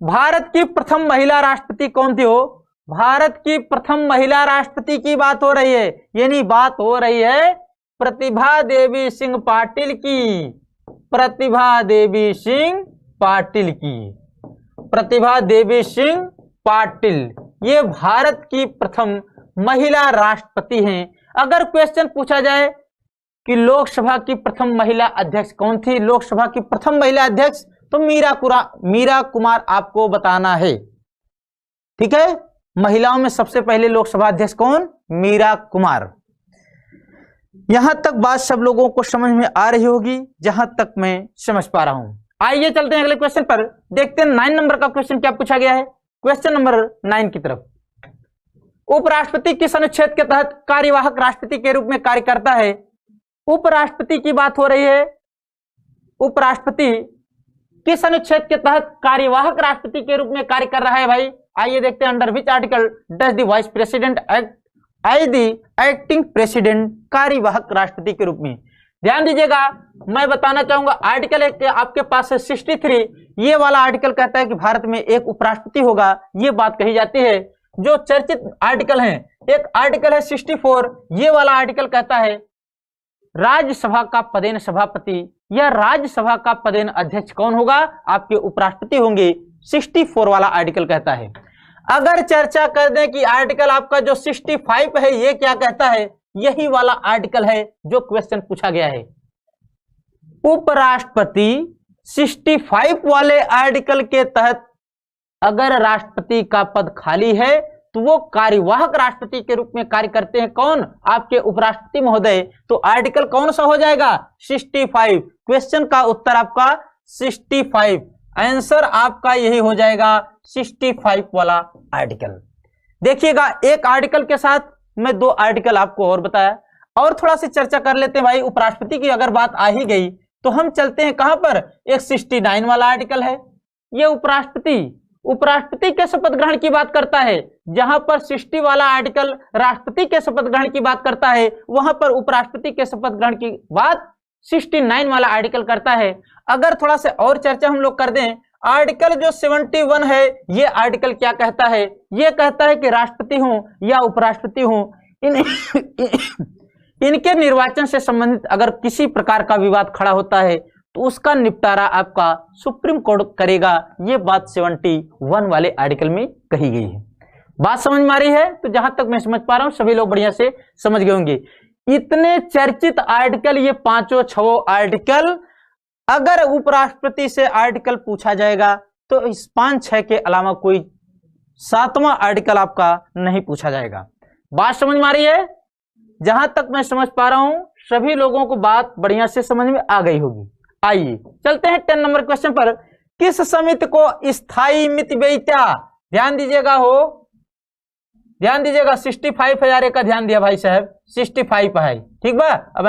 भारत की प्रथम महिला राष्ट्रपति कौन थी? हो, भारत की प्रथम महिला राष्ट्रपति की बात हो रही है, यानी बात हो रही है प्रतिभा देवी सिंह पाटिल की। प्रतिभा देवी सिंह पाटिल की, प्रतिभा देवी सिंह पाटिल, ये भारत की प्रथम महिला राष्ट्रपति हैं। अगर क्वेश्चन पूछा जाए कि लोकसभा की प्रथम महिला अध्यक्ष कौन थी, लोकसभा की प्रथम महिला अध्यक्ष, तो मीरा कुमार आपको बताना है। ठीक है, महिलाओं में सबसे पहले लोकसभा अध्यक्ष कौन? मीरा कुमार। यहां तक बात सब लोगों को समझ में आ रही होगी, जहां तक मैं समझ पा रहा हूं। आइए चलते हैं अगले क्वेश्चन पर, देखते हैं 9 नंबर का क्वेश्चन क्या पूछा गया है। क्वेश्चन नंबर 9 की तरफ, उपराष्ट्रपति किस अनुच्छेद के तहत कार्यवाहक राष्ट्रपति के रूप में कार्य करता है? उपराष्ट्रपति की बात हो रही है। उपराष्ट्रपति किस अनुच्छेद के तहत कार्यवाहक राष्ट्रपति के रूप में कार्य कर रहा है भाई? आइए देखते हैं, under which article does the vice president act as the acting president, कार्यवाहक राष्ट्रपति के रूप में। ध्यान दीजिएगा, मैं बताना चाहूंगा आर्टिकल एक आपके पास है 63, ये वाला आर्टिकल कहता है कि भारत में एक उपराष्ट्रपति होगा, ये बात कही जाती है। जो चर्चित आर्टिकल है, एक आर्टिकल है 64, ये वाला आर्टिकल कहता है राज्यसभा का पदेन सभापति या राज्यसभा का पदेन अध्यक्ष कौन होगा? आपके उपराष्ट्रपति होंगे। 64 वाला आर्टिकल कहता है। अगर चर्चा कर दें कि आर्टिकल आपका जो 65 है ये क्या कहता है, यही वाला आर्टिकल है जो क्वेश्चन पूछा गया है। उपराष्ट्रपति 65 वाले आर्टिकल के तहत अगर राष्ट्रपति का पद खाली है तो वो कार्यवाहक राष्ट्रपति के रूप में कार्य करते हैं। कौन? आपके उपराष्ट्रपति महोदय। तो आर्टिकल कौन सा हो जाएगा? 65। क्वेश्चन का उत्तर आपका 65, आंसर आपका यही हो जाएगा 65 वाला आर्टिकल। देखिएगा, एक आर्टिकल के साथ मैं 2 आर्टिकल आपको और बताया, और थोड़ा सी चर्चा कर लेते हैं भाई। उपराष्ट्रपति की अगर बात आ ही गई तो हम चलते हैं कहां पर, एक 69 वाला आर्टिकल है। ये उपराष्ट्रपति के शपथ ग्रहण की बात करता है। जहां पर 60 वाला आर्टिकल राष्ट्रपति के शपथ ग्रहण की बात करता है, वहां पर उपराष्ट्रपति के शपथ ग्रहण की बात 69 वाला आर्टिकल करता है। अगर थोड़ा सा और चर्चा हम लोग कर दें, आर्टिकल जो 71 है, ये आर्टिकल क्या कहता है? ये कहता है कि राष्ट्रपति हूं या उपराष्ट्रपति हूं, इनके निर्वाचन से संबंधित अगर किसी प्रकार का विवाद खड़ा होता है तो उसका निपटारा आपका सुप्रीम कोर्ट करेगा। ये बात 71 वाले आर्टिकल में कही गई है। बात समझ में आ रही है? तो जहां तक मैं समझ पा रहा हूं सभी लोग बढ़िया से समझ गए होंगे। इतने चर्चित आर्टिकल, ये 5-6 आर्टिकल, अगर उपराष्ट्रपति से आर्टिकल पूछा जाएगा तो इस 5-6 के अलावा कोई 7वां आर्टिकल आपका नहीं पूछा जाएगा। बात समझ में आ रही है? जहां तक मैं समझ पा रहा हूं सभी लोगों को बात बढ़िया से समझ में आ गई होगी। आइए चलते हैं 10 नंबर क्वेश्चन पर। किस समिति को स्थायी मिति व्ययिता, ध्यान दीजिएगा, ध्यान दीजिएगा, 65,000 का ध्यान दिया भाई साहब, 65 है, ठीक बा। अब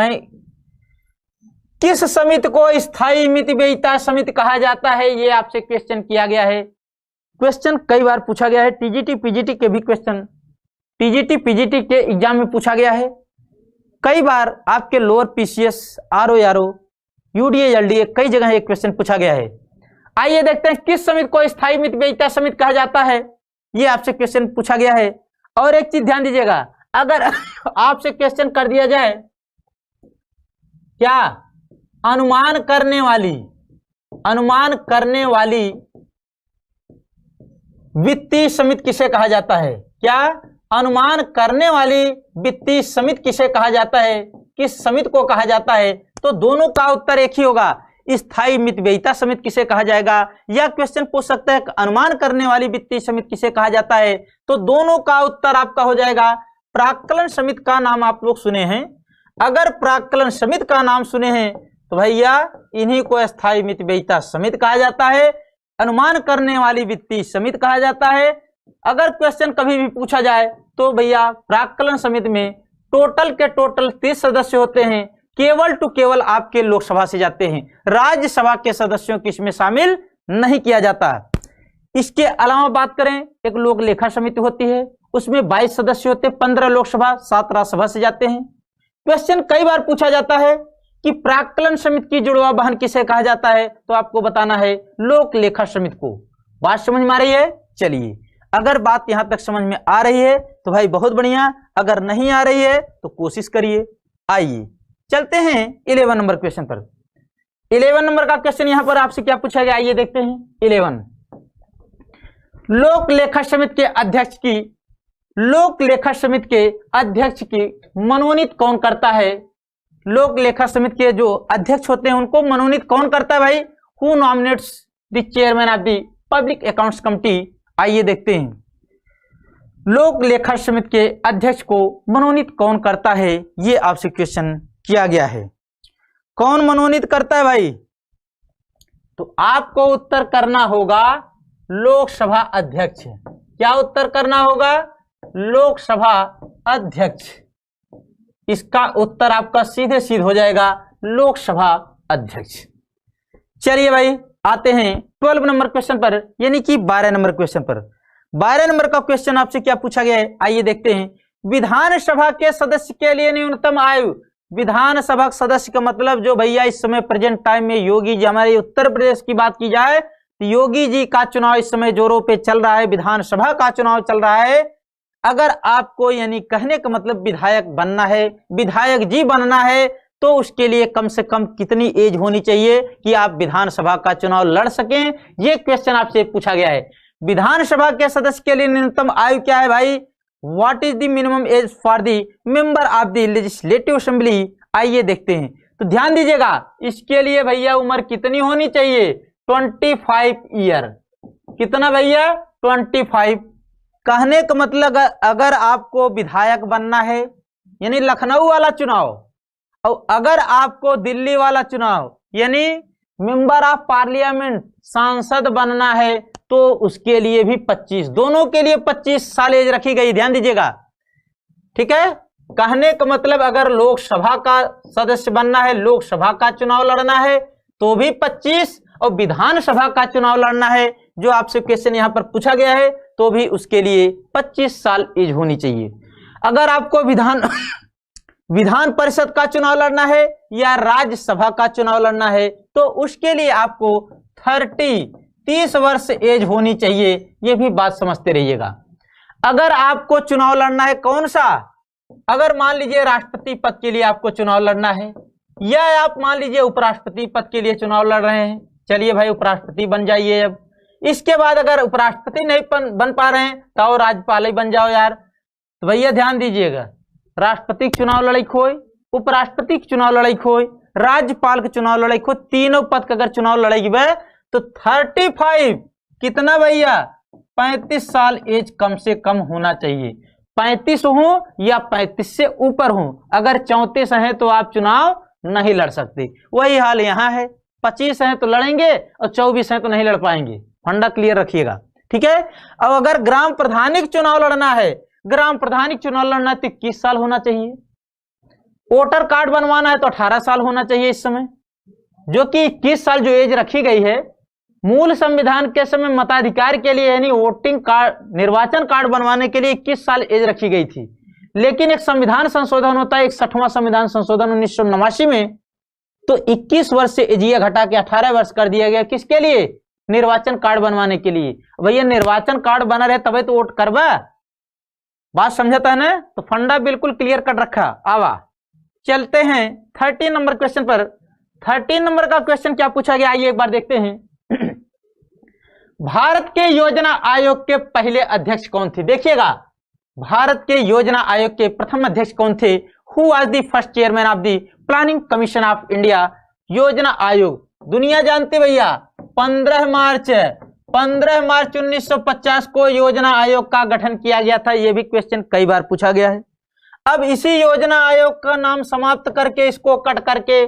किस समिति को स्थायी मिति व्ययिता समिति कहा जाता है, ये आपसे क्वेश्चन किया गया है। क्वेश्चन कई बार पूछा गया है, टीजीटी पीजीटी के भी क्वेश्चन, टीजीटी पीजीटी के एग्जाम में पूछा गया है, कई बार आपके lower PCS, RO, UDA, LDA कई जगह एक क्वेश्चन पूछा गया है। आइए देखते हैं किस समिति को स्थायी मितव्ययिता समिति कहा जाता है, ये आपसे क्वेश्चन पूछा गया है। और एक चीज ध्यान दीजिएगा, अगर आपसे क्वेश्चन कर दिया जाए क्या अनुमान करने वाली वित्तीय समिति किसे कहा जाता है, क्या अनुमान करने वाली वित्तीय समिति किसे कहा जाता है, किस समिति को कहा जाता है, तो दोनों का उत्तर एक ही होगा, स्थायी मितव्ययिता समिति किसे कहा जाएगा। या क्वेश्चन पूछ सकता है अनुमान करने वाली वित्तीय समिति किसे कहा जाता है, तो दोनों का उत्तर आपका हो जाएगा। प्राक्कलन समिति का नाम आप लोग सुने हैं, अगर प्राक्कलन समिति का नाम सुने हैं तो भैया इन्हीं को स्थायी मितव्ययिता समिति कहा जाता है, अनुमान करने वाली वित्तीय समिति कहा जाता है। अगर क्वेश्चन कभी भी पूछा जाए तो भैया प्राक्कलन समिति में टोटल के टोटल 30 सदस्य होते हैं, केवल टू केवल आपके लोकसभा से जाते हैं, राज्यसभा के सदस्यों को इसमें शामिल नहीं किया जाता। इसके अलावा बात करें, एक लोक लेखा समिति होती है, उसमें 22 सदस्य होते हैं, 15 लोकसभा 7 राज्यसभा से जाते हैं। क्वेश्चन कई बार पूछा जाता है कि प्राक्कलन समिति की जुड़वा बहन किसे कहा जाता है, तो आपको बताना है लोक लेखा समिति को। बात समझ में आ रही है? चलिए, अगर बात यहां तक समझ में आ रही है तो भाई बहुत बढ़िया, अगर नहीं आ रही है तो कोशिश करिए। आइए चलते हैं 11 नंबर क्वेश्चन पर। 11 नंबर का क्वेश्चन यहां पर आपसे क्या पूछा गया, आइए देखते हैं। 11 लोक लेखा समिति के अध्यक्ष की मनोनीत कौन करता है, लोक लेखा समिति के जो अध्यक्ष होते हैं उनको मनोनीत कौन करता है भाई, who nominates the chairman of the public accounts committee. आइए देखते हैं लोक लेखा समिति के अध्यक्ष को मनोनीत कौन करता है, ये आपसे क्वेश्चन किया गया है। कौन मनोनीत करता है भाई, तो आपको उत्तर करना होगा लोकसभा अध्यक्ष। क्या उत्तर करना होगा, लोकसभा अध्यक्ष। इसका उत्तर आपका सीधे सीधे हो जाएगा लोकसभा अध्यक्ष। चलिए भाई आते हैं 12 नंबर क्वेश्चन पर, यानी कि 12 नंबर क्वेश्चन पर। 12 नंबर का क्वेश्चन आपसे क्या पूछा गया है, आइए देखते हैं। विधानसभा के सदस्य के लिए न्यूनतम आयु, विधानसभा सदस्य का मतलब जो भैया इस समय प्रेजेंट टाइम में योगी जी, हमारे उत्तर प्रदेश की बात की जाए तो योगी जी का चुनाव इस समय जोरों पे चल रहा है, विधानसभा का चुनाव चल रहा है। अगर आपको यानी कहने का मतलब विधायक बनना है, विधायक जी बनना है, तो उसके लिए कम से कम कितनी एज होनी चाहिए कि आप विधानसभा का चुनाव लड़ सकें, ये क्वेश्चन आपसे पूछा गया है। विधानसभा के सदस्य के लिए न्यूनतम आयु क्या है भाई, what is the minimum age for the member of the legislative assembly. आइए देखते हैं, तो ध्यान दीजिएगा, इसके लिए भैया उम्र कितनी होनी चाहिए, 25 ईयर। कितना भैया, 25। कहने का मतलब अगर आपको विधायक बनना है यानी लखनऊ वाला चुनाव, और अगर आपको दिल्ली वाला चुनाव यानी मेंबर ऑफ पार्लियामेंट सांसद बनना है, तो उसके लिए भी 25, दोनों के लिए 25 साल एज रखी गई, ध्यान दीजिएगा। ठीक है, कहने का मतलब अगर लोकसभा का सदस्य बनना है, लोकसभा का चुनाव लड़ना है तो भी 25, और विधानसभा का चुनाव लड़ना है जो आपसे क्वेश्चन यहां पर पूछा गया है तो भी उसके लिए 25 साल एज होनी चाहिए। अगर आपको विधान परिषद का चुनाव लड़ना है या राज्यसभा का चुनाव लड़ना है तो उसके लिए आपको 30 वर्ष एज होनी चाहिए, ये भी बात समझते रहिएगा। अगर आपको चुनाव लड़ना है कौन सा, अगर मान लीजिए राष्ट्रपति पद के लिए आपको चुनाव लड़ना है, या आप मान लीजिए उपराष्ट्रपति पद के लिए चुनाव लड़ रहे हैं, चलिए भाई उपराष्ट्रपति बन जाइए। अब इसके बाद अगर उपराष्ट्रपति नहीं बन पा रहे हैं तो राज्यपाल ही बन जाओ यार। तो भैया ध्यान दीजिएगा, राष्ट्रपति के चुनाव लड़ाई खोए, उपराष्ट्रपति के चुनाव लड़ाई खोए, राज्यपाल के चुनाव लड़ाई खोए, तीनों पद का अगर चुनाव लड़ाई तो 35 कितना भैया, 35 साल एज कम से कम होना चाहिए। 35 हो या 35 से ऊपर हो, अगर 34 है तो आप चुनाव नहीं लड़ सकते। वही हाल यहाँ है, 25 है तो लड़ेंगे और 24 है तो नहीं लड़ पाएंगे। फंडा क्लियर रखिएगा, ठीक है। अब अगर ग्राम प्रधानी का चुनाव लड़ना है, ग्राम प्रधानी चुनाव लड़ना है तो 21 साल होना चाहिए। वोटर कार्ड बनवाना है तो 18 साल होना चाहिए इस समय, जो कि 21 साल जो एज रखी गई है मूल संविधान के समय मताधिकार के लिए यानी वोटिंग कार्ड, निर्वाचन कार्ड बनवाने के लिए 21 साल एज रखी गई थी। लेकिन एक संविधान संशोधन होता है, 61वां संविधान संशोधन 1989 में, तो 21 वर्ष से एजिया घटा के 18 वर्ष कर दिया गया। किसके लिए? निर्वाचन कार्ड बनवाने के लिए। भैया निर्वाचन कार्ड बना रहे तभी तो वोट करवा। बात समझता है ना? तो फंडा बिल्कुल क्लियर कर रखा। आवा चलते हैं 13 नंबर क्वेश्चन पर। 13 नंबर का क्वेश्चन क्या पूछा गया, आइए एक बार देखते हैं। भारत के योजना आयोग के पहले अध्यक्ष कौन थे? देखिएगा, भारत के योजना आयोग के प्रथम अध्यक्ष कौन थे? Who was the first chairman of the planning commission of India? योजना आयोग दुनिया जानती भैया, 15 मार्च 1950 को योजना आयोग का गठन किया गया था। यह भी क्वेश्चन कई बार पूछा गया है। अब इसी योजना आयोग का नाम समाप्त करके, इसको कट करके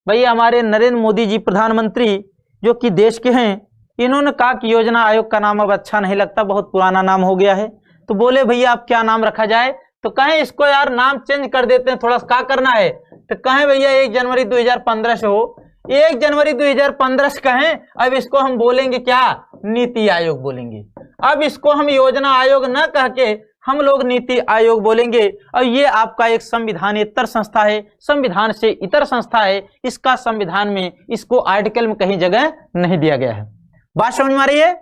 भैया हमारे नरेंद्र मोदी जी प्रधानमंत्री जो कि देश के हैं, इन्होंने कहा कि योजना आयोग का नाम अब अच्छा नहीं लगता, बहुत पुराना नाम हो गया है। तो बोले भैया अब क्या नाम रखा जाए? तो कहें इसको यार नाम चेंज कर देते हैं, थोड़ा क्या करना है? तो कहें भैया 1 जनवरी 2015 से हो, 1 जनवरी 2015 से कहें। अब इसको हम बोलेंगे क्या? नीति आयोग बोलेंगे। अब इसको हम योजना आयोग न कह के हम लोग नीति आयोग बोलेंगे। और ये आपका एक संविधानेतर संस्था है, संविधान से इतर संस्था है। इसका संविधान में, इसको आर्टिकल में कहीं जगह नहीं दिया गया है। बात समझ में आ रही है?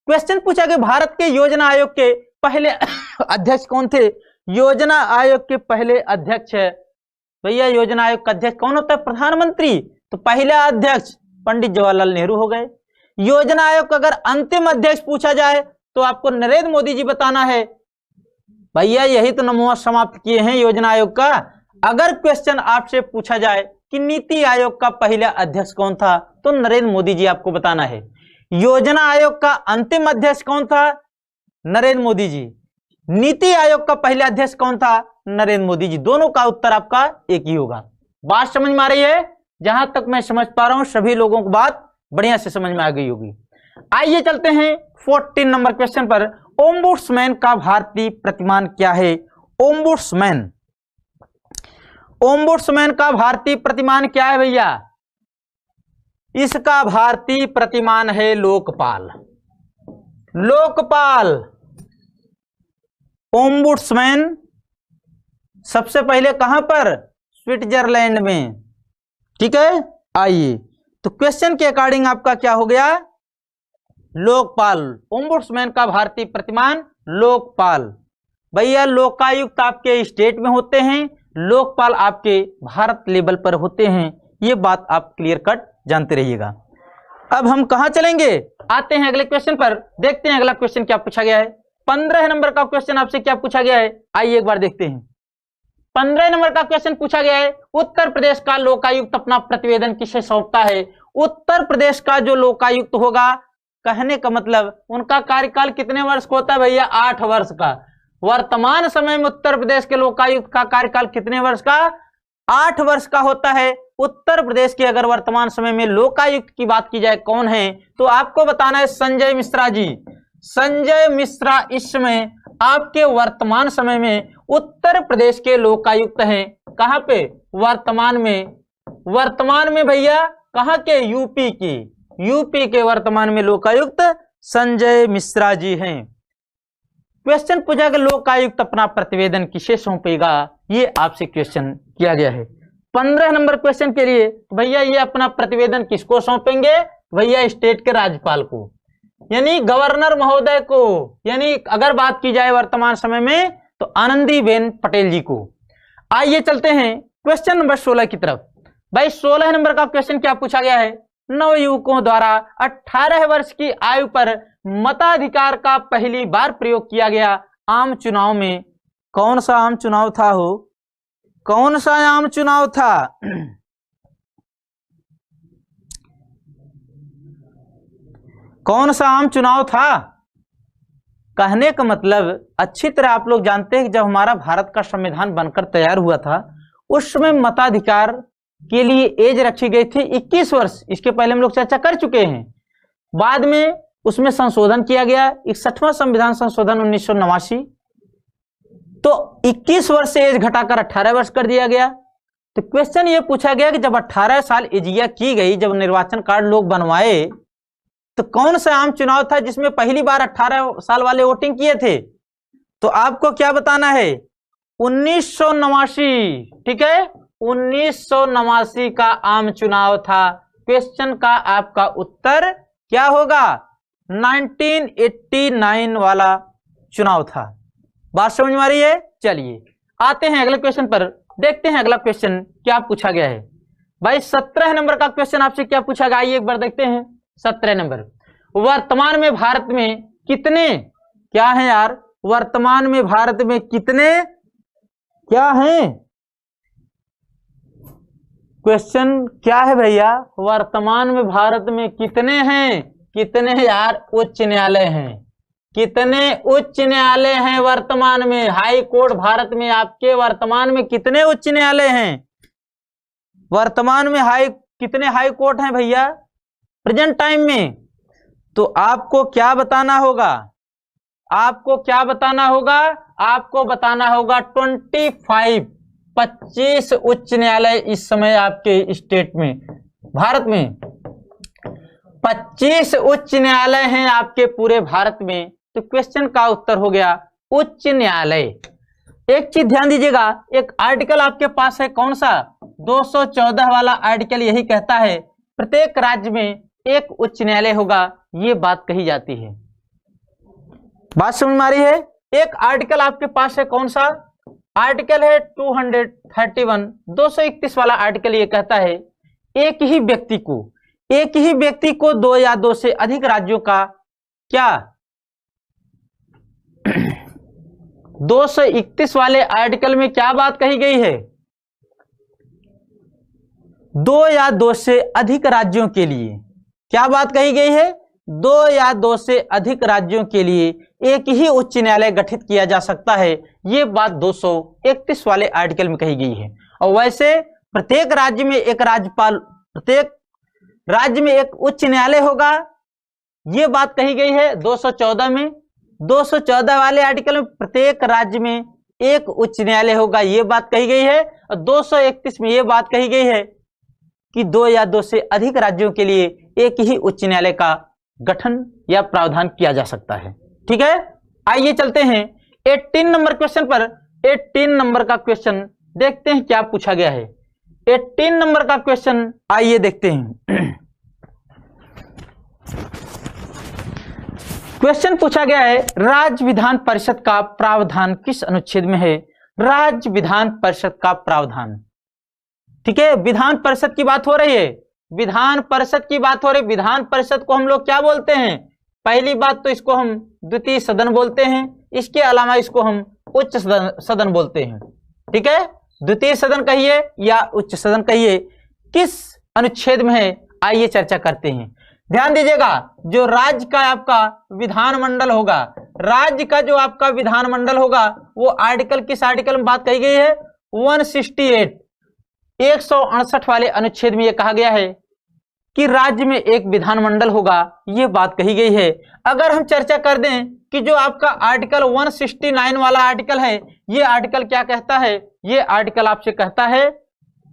क्वेश्चन पूछा कि भारत के योजना आयोग के पहले अध्यक्ष कौन थे? योजना आयोग के पहले अध्यक्ष भैया, योजना आयोग का अध्यक्ष कौन होता है? प्रधानमंत्री। तो पहला अध्यक्ष पंडित जवाहरलाल नेहरू हो गए। योजना आयोग का अगर अंतिम अध्यक्ष पूछा जाए तो आपको नरेंद्र मोदी जी बताना है। भैया यही तो नमूना समाप्त किए हैं योजना आयोग का। अगर क्वेश्चन आपसे पूछा जाए कि नीति आयोग का पहला अध्यक्ष कौन था, तो नरेंद्र मोदी जी आपको बताना है। योजना आयोग का अंतिम अध्यक्ष कौन था? नरेंद्र मोदी जी। नीति आयोग का पहला अध्यक्ष कौन था? नरेंद्र मोदी जी। दोनों का उत्तर आपका एक ही होगा। बात समझ में आ रही है? जहां तक मैं समझ पा रहा हूं सभी लोगों को बात बढ़िया से समझ में आ गई होगी। आइए चलते हैं 14 नंबर क्वेश्चन पर। ओम्बुड्समैन का भारतीय प्रतिमान क्या है? ओम्बुड्समैन, ओम्बुड्समैन का भारतीय प्रतिमान क्या है भैया? इसका भारतीय प्रतिमान है लोकपाल। लोकपाल ओम्बुड्समैन सबसे पहले कहां पर? स्विट्जरलैंड में। ठीक है, आइए तो क्वेश्चन के अकॉर्डिंग आपका क्या हो गया? लोकपाल। ओम्बुड्समैन का भारतीय प्रतिमान लोकपाल। भैया लोकायुक्त आपके स्टेट में होते हैं, लोकपाल आपके भारत लेवल पर होते हैं। ये बात आप क्लियर कट जानते रहिएगा। अब हम कहां चलेंगे? आते हैं अगले क्वेश्चन पर। देखते हैं अगला क्वेश्चन क्या पूछा गया है। 15 नंबर का क्वेश्चन आपसे क्या पूछा गया है, आइए एक बार देखते हैं। 15 नंबर का क्वेश्चन पूछा गया है, उत्तर प्रदेश का लोकायुक्त अपना प्रतिवेदन किसे सौंपता है? उत्तर प्रदेश का जो लोकायुक्त होगा, कहने का मतलब उनका कार्यकाल कितने वर्ष का होता है भैया? 8 वर्ष का। वर्तमान समय में उत्तर प्रदेश के लोकायुक्त का कार्यकाल कितने वर्ष का? 8 वर्ष का होता है। उत्तर प्रदेश के अगर वर्तमान समय में लोकायुक्त की बात की जाए कौन है, तो आपको बताना है संजय मिश्रा जी। संजय मिश्रा इस समय आपके वर्तमान समय में उत्तर प्रदेश के लोकायुक्त हैं। कहां पे? वर्तमान में। वर्तमान में भैया कहां के? यूपी की। यूपी के वर्तमान में लोकायुक्त संजय मिश्रा जी हैं। क्वेश्चन पूछा कि लोकायुक्त अपना प्रतिवेदन किसे सौंपेगा, ये आपसे क्वेश्चन किया गया है। 15 नंबर क्वेश्चन के लिए भैया ये अपना प्रतिवेदन किसको सौंपेंगे? भैया स्टेट के राज्यपाल को, यानी गवर्नर महोदय को। यानी अगर बात की जाए वर्तमान समय में तो आनंदीबेन पटेल जी को। आइए चलते हैं क्वेश्चन नंबर 16 की तरफ। भाई 16 नंबर का क्वेश्चन क्या पूछा गया है? नवयुवकों द्वारा 18 वर्ष की आयु पर मताधिकार का पहली बार प्रयोग किया गया आम चुनाव में कौन सा आम चुनाव था? हो कौन सा आम चुनाव था? कौन सा आम चुनाव था? कहने का मतलब अच्छी तरह आप लोग जानते हैं कि जब हमारा भारत का संविधान बनकर तैयार हुआ था, उस समय मताधिकार के लिए एज रखी गई थी 21 वर्ष। इसके पहले हम लोग चर्चा कर चुके हैं। बाद में उसमें संशोधन किया गया, 61वां संविधान संशोधन 1989, तो 21 वर्ष से एज घटाकर 18 वर्ष कर दिया गया। तो क्वेश्चन ये पूछा गया कि जब 18 साल एजिया की गई, जब निर्वाचन कार्ड लोग बनवाए, तो कौन सा आम चुनाव था जिसमें पहली बार 18 साल वाले वोटिंग किए थे? तो आपको क्या बताना है? 1989। ठीक है, 1989 का आम चुनाव था। क्वेश्चन का आपका उत्तर क्या होगा? 1989 वाला चुनाव था। बात समझ में आ रही है? चलिए आते हैं अगले क्वेश्चन पर, देखते हैं अगला क्वेश्चन क्या पूछा गया है। भाई 17 नंबर का क्वेश्चन आपसे क्या पूछा गया, आइए एक बार देखते हैं। 17 नंबर, वर्तमान में भारत में कितने, क्या है यार, वर्तमान में भारत में कितने क्या हैं? क्वेश्चन क्या है भैया? वर्तमान में भारत में कितने हैं? कितने यार उच्च न्यायालय हैं? कितने उच्च न्यायालय हैं वर्तमान में? हाई कोर्ट भारत में आपके वर्तमान में कितने उच्च न्यायालय हैं? वर्तमान में कितने हाई कोर्ट हैं भैया प्रेजेंट टाइम में? तो आपको क्या बताना होगा? आपको क्या बताना होगा? आपको बताना होगा 25 उच्च न्यायालय इस समय आपके स्टेट में, भारत में 25 उच्च न्यायालय हैं आपके पूरे भारत में। तो क्वेश्चन का उत्तर हो गया उच्च न्यायालय। एक चीज ध्यान दीजिएगा, एक आर्टिकल आपके पास है, कौन सा? 214 वाला आर्टिकल यही कहता है प्रत्येक राज्य में एक उच्च न्यायालय होगा, ये बात कही जाती है। बात समझ में आ रही है? एक आर्टिकल आपके पास है, कौन सा आर्टिकल है? 231 231 वाला आर्टिकल ये कहता है एक ही व्यक्ति को 2 या 2 से अधिक राज्यों का क्या 231 वाले आर्टिकल में क्या बात कही गई है? 2 या 2 से अधिक राज्यों के लिए क्या बात कही गई है? 2 या 2 से अधिक राज्यों के लिए एक ही उच्च न्यायालय गठित किया जा सकता है, ये बात 231 वाले आर्टिकल में कही गई है। और वैसे प्रत्येक राज्य में एक राज्यपाल, प्रत्येक राज्य में एक उच्च न्यायालय होगा, ये बात कही गई है 214 में। 214 वाले आर्टिकल में प्रत्येक राज्य में एक उच्च न्यायालय होगा, ये बात कही गई है। और 231 में ये बात कही गई है कि 2 या 2 से अधिक राज्यों के लिए एक ही उच्च न्यायालय का गठन या प्रावधान किया जा सकता है। ठीक है, आइए चलते हैं 18 नंबर क्वेश्चन पर। 18 नंबर का क्वेश्चन देखते हैं क्या पूछा गया है। 18 नंबर का क्वेश्चन आइए देखते हैं। क्वेश्चन पूछा गया है राज्य विधान परिषद का प्रावधान किस अनुच्छेद में है? राज्य विधान परिषद का प्रावधान, ठीक है, विधान परिषद की बात हो रही है, विधान परिषद की बात हो रही है। विधान परिषद को हम लोग क्या बोलते हैं? पहली बात तो इसको हम द्वितीय सदन बोलते हैं, इसके अलावा इसको हम उच्च सदन बोलते हैं। ठीक है, द्वितीय सदन कहिए या उच्च सदन कहिए, किस अनुच्छेद में है आइए चर्चा करते हैं। ध्यान दीजिएगा, जो राज्य का आपका विधानमंडल होगा, राज्य का जो आपका विधानमंडल होगा वो आर्टिकल, किस आर्टिकल में बात कही गई है? 168 168 वाले अनुच्छेद में यह कहा गया है कि राज्य में एक विधानमंडल होगा, ये बात कही गई है। अगर हम चर्चा कर दें कि जो आपका आर्टिकल 169 वाला आर्टिकल है, ये आर्टिकल क्या कहता है? ये आर्टिकल आपसे कहता है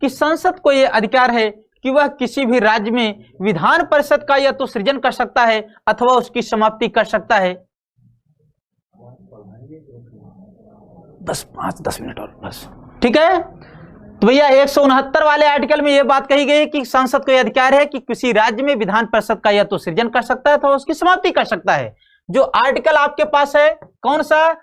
कि संसद को यह अधिकार है कि वह किसी भी राज्य में विधान परिषद का या तो सृजन कर सकता है अथवा उसकी समाप्ति कर सकता है। बस 5-10 मिनट और बस। ठीक है, तो भैया 169 वाले आर्टिकल में यह बात कही गई है कि संसद को यह अधिकार है कि किसी राज्य में विधान परिषद का या तो सृजन कर सकता है अथवा उसकी समाप्ति कर सकता है। जो आर्टिकल आपके पास है कौन सा?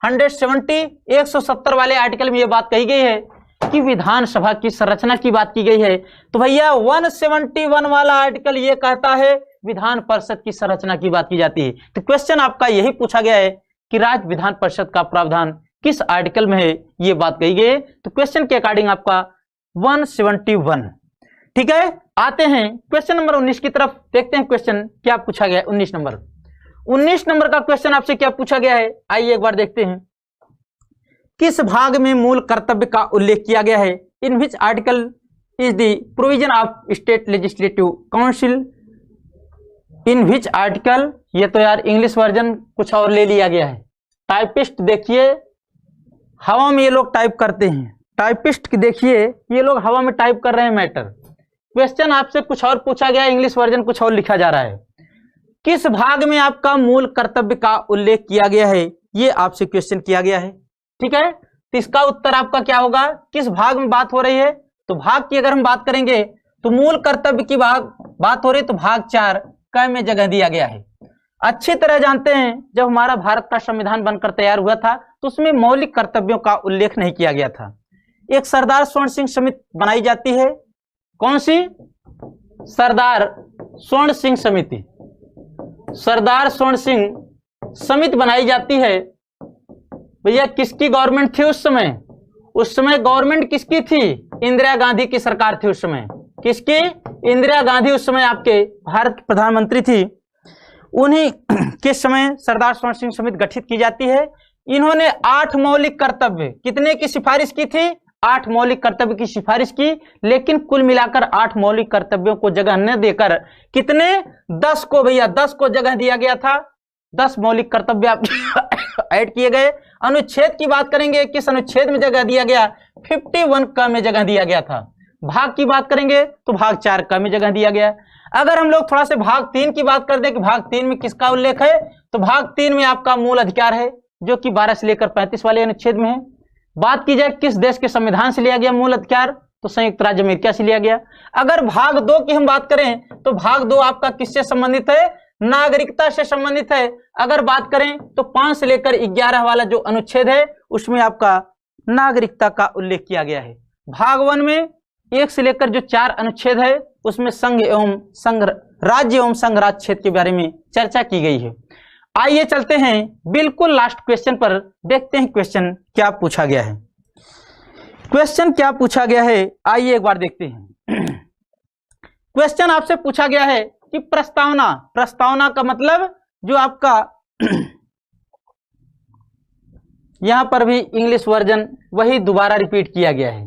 170 वाले आर्टिकल में यह बात कही गई है कि विधानसभा की संरचना की बात की गई है। तो भैया 171 वाला आर्टिकल ये कहता है विधान परिषद की संरचना की बात की जाती है। तो क्वेश्चन आपका यही पूछा गया है कि राज्य विधान परिषद का प्रावधान किस आर्टिकल में है, ये बात कही गई है। तो क्वेश्चन के अकॉर्डिंग आपका 171। ठीक है, आते हैं क्वेश्चन नंबर 19 की तरफ, देखते हैं क्वेश्चन क्या पूछा गया है। 19 नंबर का क्वेश्चन आपसे क्या पूछा गया है, आइए एक बार देखते हैं। किस भाग में मूल कर्तव्य का उल्लेख किया गया है? In which article is the provision of state legislative council? In which article, ये तो यार इंग्लिश वर्जन कुछ और ले लिया गया है। टाइपिस्ट देखिए हवा में ये लोग टाइप करते हैं, टाइपिस्ट देखिए ये लोग हवा में टाइप कर रहे हैं मैटर। क्वेश्चन आपसे कुछ और पूछा गया, इंग्लिश वर्जन कुछ और लिखा जा रहा है। किस भाग में आपका मूल कर्तव्य का उल्लेख किया गया है, ये आपसे क्वेश्चन किया गया है। ठीक है, तो इसका उत्तर आपका क्या होगा, किस भाग में बात हो रही है। तो भाग की अगर हम बात करेंगे तो मूल कर्तव्य की बात हो रही है, तो भाग 4 क में जगह दिया गया है। अच्छी तरह जानते हैं जब हमारा भारत का संविधान बनकर तैयार हुआ था तो उसमें मौलिक कर्तव्यों का उल्लेख नहीं किया गया था। एक सरदार स्वर्ण सिंह समिति बनाई जाती है, कौन सी, सरदार स्वर्ण सिंह समिति, सरदार स्वर्ण सिंह समिति बनाई जाती है। भैया किसकी गवर्नमेंट थी उस समय, उस समय गवर्नमेंट किसकी थी, इंदिरा गांधी की सरकार थी उस समय। किसकी, इंदिरा गांधी उस समय आपके भारत की प्रधानमंत्री थी। उन्हीं के समय सरदार स्वर्ण सिंह समिति गठित की जाती है। इन्होंने 8 मौलिक कर्तव्य, कितने की सिफारिश की थी, 8 मौलिक कर्तव्य की सिफारिश की, लेकिन कुल मिलाकर 8 मौलिक कर्तव्यों को जगह न देकर कितने, 10 को, भैया 10 को जगह दिया गया था। 10 मौलिक कर्तव्य आप ऐड किए गए। अनुच्छेद की बात करेंगे, किस अनुच्छेद में जगह दिया गया, 51 क में जगह दिया गया था। भाग की बात करेंगे तो भाग 4 क में जगह दिया गया। अगर हम लोग थोड़ा से भाग 3 की बात कर दें कि भाग 3 में किसका उल्लेख है, तो भाग 3 में आपका मूल अधिकार है, जो कि 12 से लेकर 35 वाले अनुच्छेद में है। बात की जाए किस देश के संविधान से लिया गया मूल अधिकार, तो संयुक्त राज्य अमेरिका से लिया गया। अगर भाग 2 की हम बात करें तो भाग 2 आपका किससे संबंधित है, नागरिकता से संबंधित है। अगर बात करें तो 5 से लेकर 11 वाला जो अनुच्छेद है उसमें आपका नागरिकता का उल्लेख किया गया है। भाग 1 में 1 से लेकर जो 4 अनुच्छेद है उसमें संघ एवं संघ राज्य एवं संघ राज्य क्षेत्र के बारे में चर्चा की गई है। आइए चलते हैं बिल्कुल लास्ट क्वेश्चन पर, देखते हैं क्वेश्चन क्या पूछा गया है। क्वेश्चन क्या पूछा गया है, आइए एक बार देखते हैं। क्वेश्चन आपसे पूछा गया है कि प्रस्तावना, प्रस्तावना का मतलब जो आपका यहां पर भी इंग्लिश वर्जन वही दोबारा रिपीट किया गया है।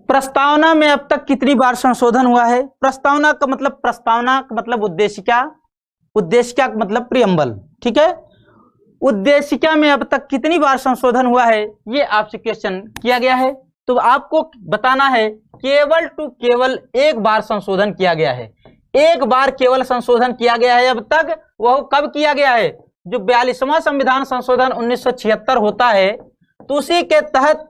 प्रस्तावना में अब तक कितनी बार संशोधन हुआ है। प्रस्तावना का मतलब, प्रस्तावना का मतलब उद्देशिका, उद्देशिका का मतलब प्रियम्बल। ठीक है, उद्देशिका में अब तक कितनी बार संशोधन हुआ है, ये आपसे क्वेश्चन किया गया है। तो आपको बताना है केवल टू केवल 1 बार संशोधन किया गया है। 1 बार केवल संशोधन किया गया है अब तक। वह कब किया गया है, जो 42वां संविधान संशोधन 1976 होता है, तो उसी के तहत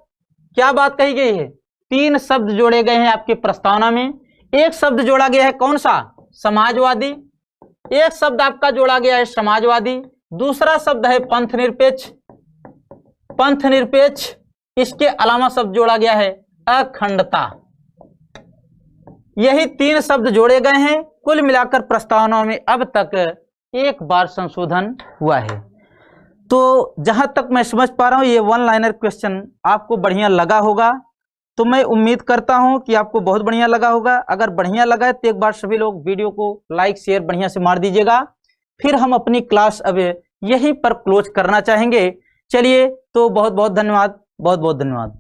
क्या बात कही गई है, 3 शब्द जोड़े गए हैं आपके प्रस्तावना में। एक शब्द जोड़ा गया है कौन सा, समाजवादी। एक शब्द आपका जोड़ा गया है समाजवादी। दूसरा शब्द है पंथ निरपेक्ष, पंथ निरपेक्ष। इसके अलावा शब्द जोड़ा गया है अखंडता। यही 3 शब्द जोड़े गए हैं। कुल मिलाकर प्रस्तावना में अब तक 1 बार संशोधन हुआ है। तो जहां तक मैं समझ पा रहा हूं ये 1 लाइनर क्वेश्चन आपको बढ़िया लगा होगा। तो मैं उम्मीद करता हूं कि आपको बहुत बढ़िया लगा होगा। अगर बढ़िया लगा है तो एक बार सभी लोग वीडियो को लाइक शेयर बढ़िया से मार दीजिएगा। फिर हम अपनी क्लास अब यहीं पर क्लोज करना चाहेंगे। चलिए, तो बहुत बहुत धन्यवाद, बहुत बहुत धन्यवाद।